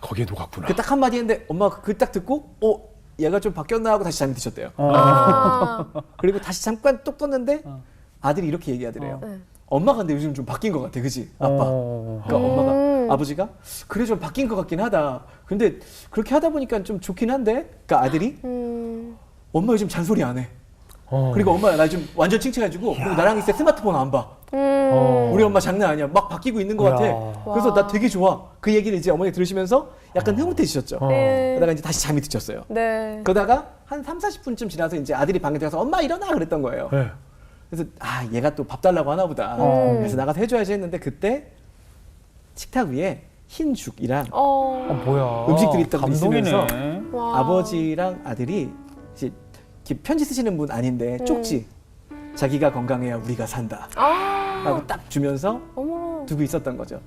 거기에 녹았구나. 그 딱 한마디 했는데 엄마가 그 딱 듣고 얘가 좀 바뀌었나 하고 다시 잠이 드셨대요. 그리고 다시 잠깐 똑 떴는데 아들이 이렇게 얘기하더래요. 엄마가 근데 요즘 좀 바뀐 것 같아, 그지? 아빠. 그러니까 엄마가 아버지가 그래 좀 바뀐 것 같긴 하다. 근데 그렇게 하다 보니까 좀 좋긴 한데. 그러니까 아들이 엄마 요즘 잔소리 안 해. 그리고 엄마 나 좀 완전 칭찬해주고 그리고 나랑 있을 때 스마트폰 안 봐. 우리 엄마 장난 아니야. 막 바뀌고 있는 것 같아. 그래서 나 되게 좋아. 그 얘기를 이제 어머니 들으시면서 약간 흐뭇해지셨죠. 네. 그러다가 이제 다시 잠이 드셨어요. 네. 그러다가 한 3-40분쯤 지나서 이제 아들이 방에 들어가서 엄마 일어나 그랬던 거예요. 네. 그래서 얘가 또 밥 달라고 하나 보다. 그래서 나가서 해줘야지 했는데 그때 식탁 위에 흰 죽이랑 뭐야. 음식들이 있다고 감동이네. 있으면서 와. 아버지랑 아들이 이제 이렇게 편지 쓰시는 분 아닌데 쪽지 자기가 건강해야 우리가 산다 라고 딱 주면서 어머. 두고 있었던 거죠.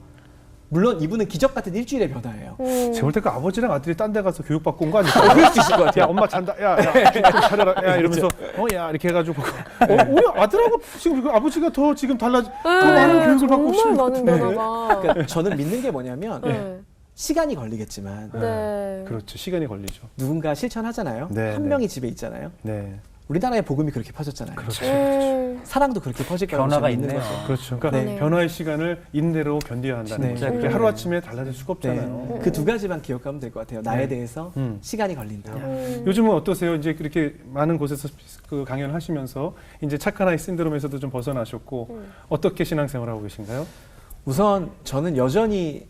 물론 이분은 기적 같은 일주일의 변화예요. 제가 볼 때 그 아버지랑 아들이 딴 데 가서 교육받고 온 거 아닐까? 그럴 수 있을 것 같아요. 야, 엄마 잔다. 야, 좀 차려라. 야, 이러면서 야, 이렇게 해가지고 우리 아들하고 지금 그 아버지가 더 지금 더 많은 교육을 받고 정말 있는 것 많은 같은데. 변화가. 그러니까 저는 믿는 게 뭐냐면 네. 시간이 걸리겠지만 네. 그렇죠. 시간이 걸리죠. 누군가 실천하잖아요. 네, 한 네. 명이 집에 있잖아요. 네. 우리나라의 복음이 그렇게 퍼졌잖아요. 그렇죠. 사랑도 그렇게 퍼질 거라고 변화가 저는 믿는 있네요. 거죠. 그렇죠. 그러니까 네. 변화의 시간을 인내로 견뎌야 한다는 진짜 거죠. 그래요. 하루아침에 달라질 수가 없잖아요. 그 두 가지만 기억하면 될 것 같아요. 나에 네. 대해서 시간이 걸린다. 요즘은 어떠세요? 이제 그렇게 많은 곳에서 그 강연을 하시면서 이제 착한 아이 신드롬에서도 좀 벗어나셨고 어떻게 신앙생활 하고 계신가요? 우선 저는 여전히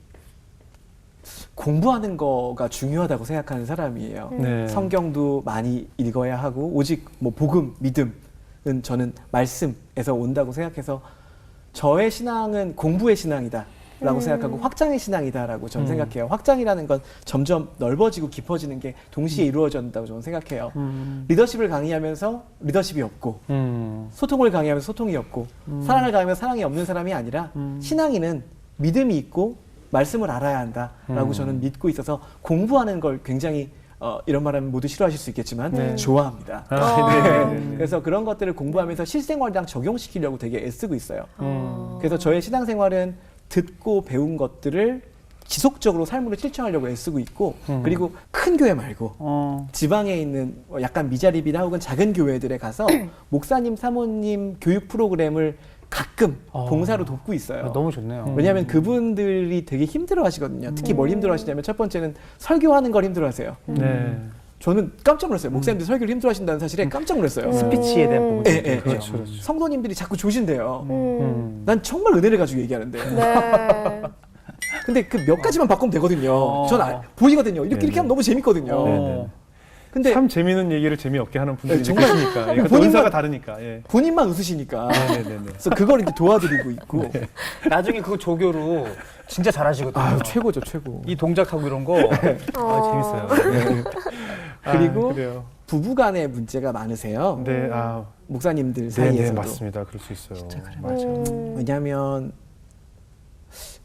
공부하는 거가 중요하다고 생각하는 사람이에요. 네. 성경도 많이 읽어야 하고 오직 뭐 복음, 믿음은 저는 말씀에서 온다고 생각해서 저의 신앙은 공부의 신앙이다 라고 생각하고 확장의 신앙이다라고 저는 생각해요. 확장이라는 건 점점 넓어지고 깊어지는 게 동시에 이루어진다고 저는 생각해요. 리더십을 강의하면서 리더십이 없고 소통을 강의하면서 소통이 없고 사랑을 강의하면서 사랑이 없는 사람이 아니라 신앙인은 믿음이 있고 말씀을 알아야 한다라고 저는 믿고 있어서 공부하는 걸 굉장히 이런 말하면 모두 싫어하실 수 있겠지만 좋아합니다. 네. 그래서 그런 것들을 공부하면서 실생활이랑 적용시키려고 되게 애쓰고 있어요. 그래서 저의 신앙생활은 듣고 배운 것들을 지속적으로 삶으로 실천하려고 애쓰고 있고 그리고 큰 교회 말고 지방에 있는 약간 미자립이나 혹은 작은 교회들에 가서 목사님, 사모님 교육 프로그램을 가끔 봉사로 돕고 있어요. 너무 좋네요. 왜냐하면 그분들이 되게 힘들어 하시거든요. 특히 뭘 힘들어 하시냐면 첫 번째는 설교하는 걸 힘들어 하세요. 네. 저는 깜짝 놀랐어요. 목사님들이 설교를 힘들어 하신다는 사실에 깜짝 놀랐어요. 스피치에 대한 부분이 예, 예, 그렇죠, 예. 그렇죠. 성도님들이 자꾸 조신대요. 난 정말 은혜를 가지고 얘기하는데. 네. 근데 그 몇 가지만 바꾸면 되거든요. 전 보이거든요. 이렇게 네네. 하면 너무 재밌거든요. 네네. 근데 참 재미있는 얘기를 재미없게 하는 분들이 네, 정말 계시니까. 그러니까 또 본인만- 은사가 다르니까. 예. 본인만 웃으시니까. 네네네. 그래서 그걸 이제 도와드리고 있고. 나중에 그거 조교로 진짜 잘하시거든요. 아유, 최고죠, 최고. 이 동작하고 이런 거 재밌어요. 그리고 그래요. 부부간의 문제가 많으세요. 네, 목사님들 네, 사이에서도. 맞습니다. 그럴 수 있어요. 진짜 그래요. 맞아요. 왜냐하면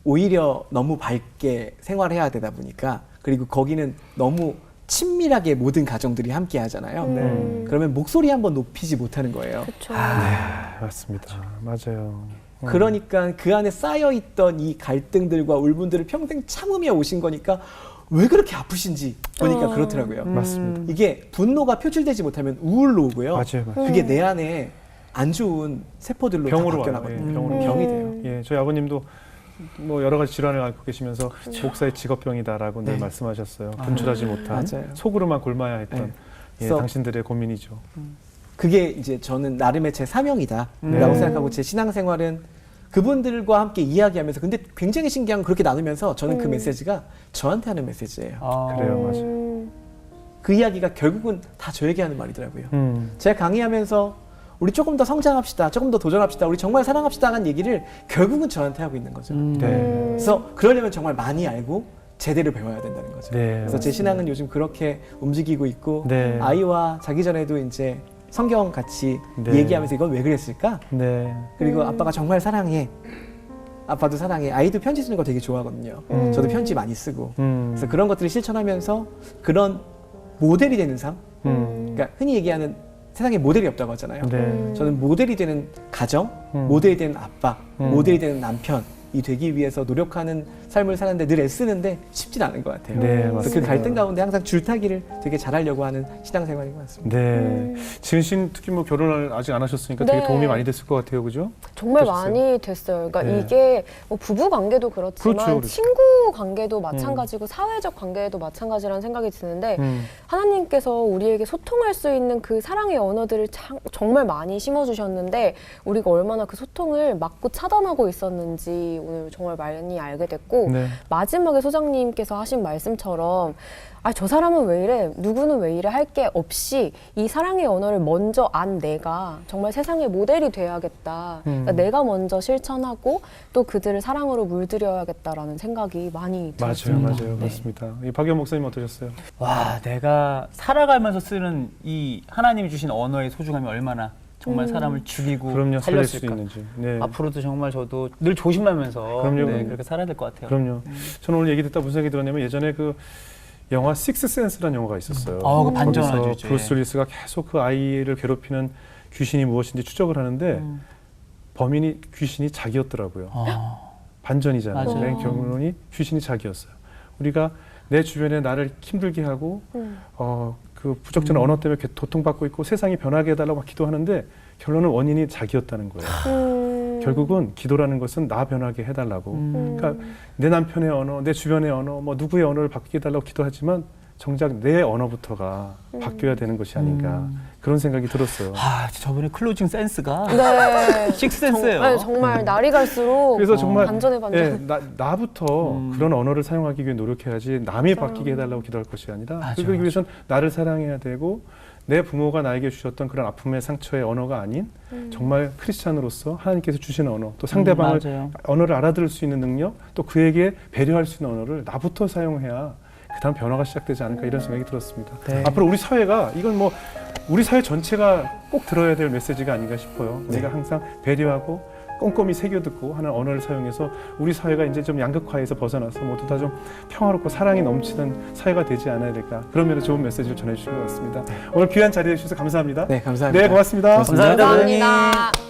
오히려 너무 밝게 생활해야 되다 보니까 그리고 거기는 너무 친밀하게 모든 가정들이 함께 하잖아요. 그러면 목소리 한번 높이지 못하는 거예요. 그렇죠. 맞습니다. 맞아요. 그러니까 그 안에 쌓여있던 이 갈등들과 울분들을 평생 참으며 오신 거니까 왜 그렇게 아프신지 보니까 그렇더라고요. 맞습니다. 이게 분노가 표출되지 못하면 우울로 오고요. 맞아요, 맞아요. 그게 내 안에 안 좋은 세포들로 다 병으로 와요. 바뀌어나거든요. 예, 병으로 병이 돼요. 예, 저희 아버님도 뭐 여러 가지 질환을 앓고 계시면서 목사의 직업병이다라고 늘 네. 말씀하셨어요. 분출하지 못한 맞아요. 속으로만 골마야 했던 네. 예, 그래서 당신들의 고민이죠. 그게 이제 저는 나름의 제 사명이다라고 생각하고 제 신앙생활은 그분들과 함께 이야기하면서 근데 굉장히 신기한 건 그렇게 나누면서 저는 그 메시지가 저한테 하는 메시지예요. 그래요, 맞아요. 그 이야기가 결국은 다 저에게 하는 말이더라고요. 음. 제가 강의하면서 우리 조금 더 성장합시다, 조금 더 도전합시다, 우리 정말 사랑합시다 하는 얘기를 결국은 저한테 하고 있는 거죠. 네. 그래서 그러려면 정말 많이 알고 제대로 배워야 된다는 거죠. 네, 그래서 제 신앙은 요즘 그렇게 움직이고 있고 네. 아이와 자기 전에도 이제 성경 같이 네. 얘기하면서 이건 왜 그랬을까? 네. 그리고 아빠가 정말 사랑해. 아빠도 사랑해. 아이도 편지 쓰는 거 되게 좋아하거든요. 저도 편지 많이 쓰고. 그래서 그런 것들을 실천하면서 그런 모델이 되는 삶. 그러니까 흔히 얘기하는 세상에 모델이 없다고 하잖아요. 네. 저는 모델이 되는 가정, 모델이 되는 아빠, 모델이 되는 남편이 되기 위해서 노력하는 삶을 사는데 늘 애쓰는데 쉽진 않은 것 같아요. 네, 그래서 그 맞습니다. 갈등 가운데 항상 줄타기를 되게 잘하려고 하는 신앙생활인 것 같습니다. 네. 지은 씨는 특히 뭐 결혼을 아직 안 하셨으니까 되게 네. 도움이 많이 됐을 것 같아요, 그죠? 정말 어떠셨어요? 많이 됐어요. 그러니까 네. 이게 뭐 부부 관계도 그렇지만 그렇죠, 그렇죠. 친구 관계도 마찬가지고 사회적 관계도 마찬가지라는 생각이 드는데 하나님께서 우리에게 소통할 수 있는 그 사랑의 언어들을 정말 많이 심어주셨는데 우리가 얼마나 그 소통을 막고 차단하고 있었는지 오늘 정말 많이 알게 됐고 네. 마지막에 소장님께서 하신 말씀처럼 아, 저 사람은 왜 이래? 누구는 왜 이래? 할 게 없이 이 사랑의 언어를 먼저 안 내가 정말 세상의 모델이 돼야겠다. 그러니까 내가 먼저 실천하고 또 그들을 사랑으로 물들여야겠다라는 생각이 많이 맞아요, 들었습니다. 맞아요, 네. 맞습니다. 이 박연 목사님 어떠셨어요? 와, 내가 살아가면서 쓰는 이 하나님이 주신 언어의 소중함이 얼마나 정말 사람을 죽이고 그럼요, 살릴 수 살렸을까. 있는지. 네. 앞으로도 정말 저도 늘 조심하면서 그럼요, 네, 그럼요. 그렇게 살아야 될 것 같아요. 그럼요. 저는 오늘 얘기 듣다 무슨 생각이 들었냐면 예전에 그 영화 식스센스라는 영화가 있었어요. 그 반전하죠, 거기서 이제. 브루스 윌리스가 계속 그 아이를 괴롭히는 귀신이 무엇인지 추적을 하는데 범인이 귀신이 자기였더라고요. 반전이잖아요. 맞아요. 맨 결론이 귀신이 자기였어요. 우리가 내 주변에 나를 힘들게 하고 그 부적절한 언어 때문에 고통받고 있고 세상이 변하게 해달라고 막 기도하는데 결론은 원인이 자기였다는 거예요. 결국은 기도라는 것은 나 변하게 해달라고. 그러니까 내 남편의 언어, 내 주변의 언어, 뭐 누구의 언어를 바뀌게 해달라고 기도하지만 정작 내 언어부터가 바뀌어야 되는 것이 아닌가 그런 생각이 들었어요. 아, 저번에 클로징 센스가 네. 식스센스예요. 정말 날이 갈수록 그래서 정말 반전에 반전. 예, 나부터 그런 언어를 사용하기 위해 노력해야지 남이 바뀌게 해달라고 기도할 것이 아니라 맞아, 그러기 위해서는 나를 사랑해야 되고 내 부모가 나에게 주셨던 그런 아픔의 상처의 언어가 아닌 정말 크리스찬으로서 하나님께서 주시는 언어 또 상대방을 맞아요. 언어를 알아들을 수 있는 능력 또 그에게 배려할 수 있는 언어를 나부터 사용해야 그다음 변화가 시작되지 않을까 이런 생각이 들었습니다. 네. 앞으로 우리 사회가 이건 뭐 우리 사회 전체가 꼭 들어야 될 메시지가 아닌가 싶어요. 우리가 항상 배려하고 꼼꼼히 새겨듣고 하는 언어를 사용해서 우리 사회가 이제 좀 양극화에서 벗어나서 모두 다 좀 평화롭고 사랑이 넘치는 사회가 되지 않아야 될까 그런 면에서 좋은 메시지를 전해주신 것 같습니다. 오늘 귀한 자리에 주셔서 감사합니다. 네, 감사합니다. 네, 고맙습니다. 감사합니다. 감사합니다.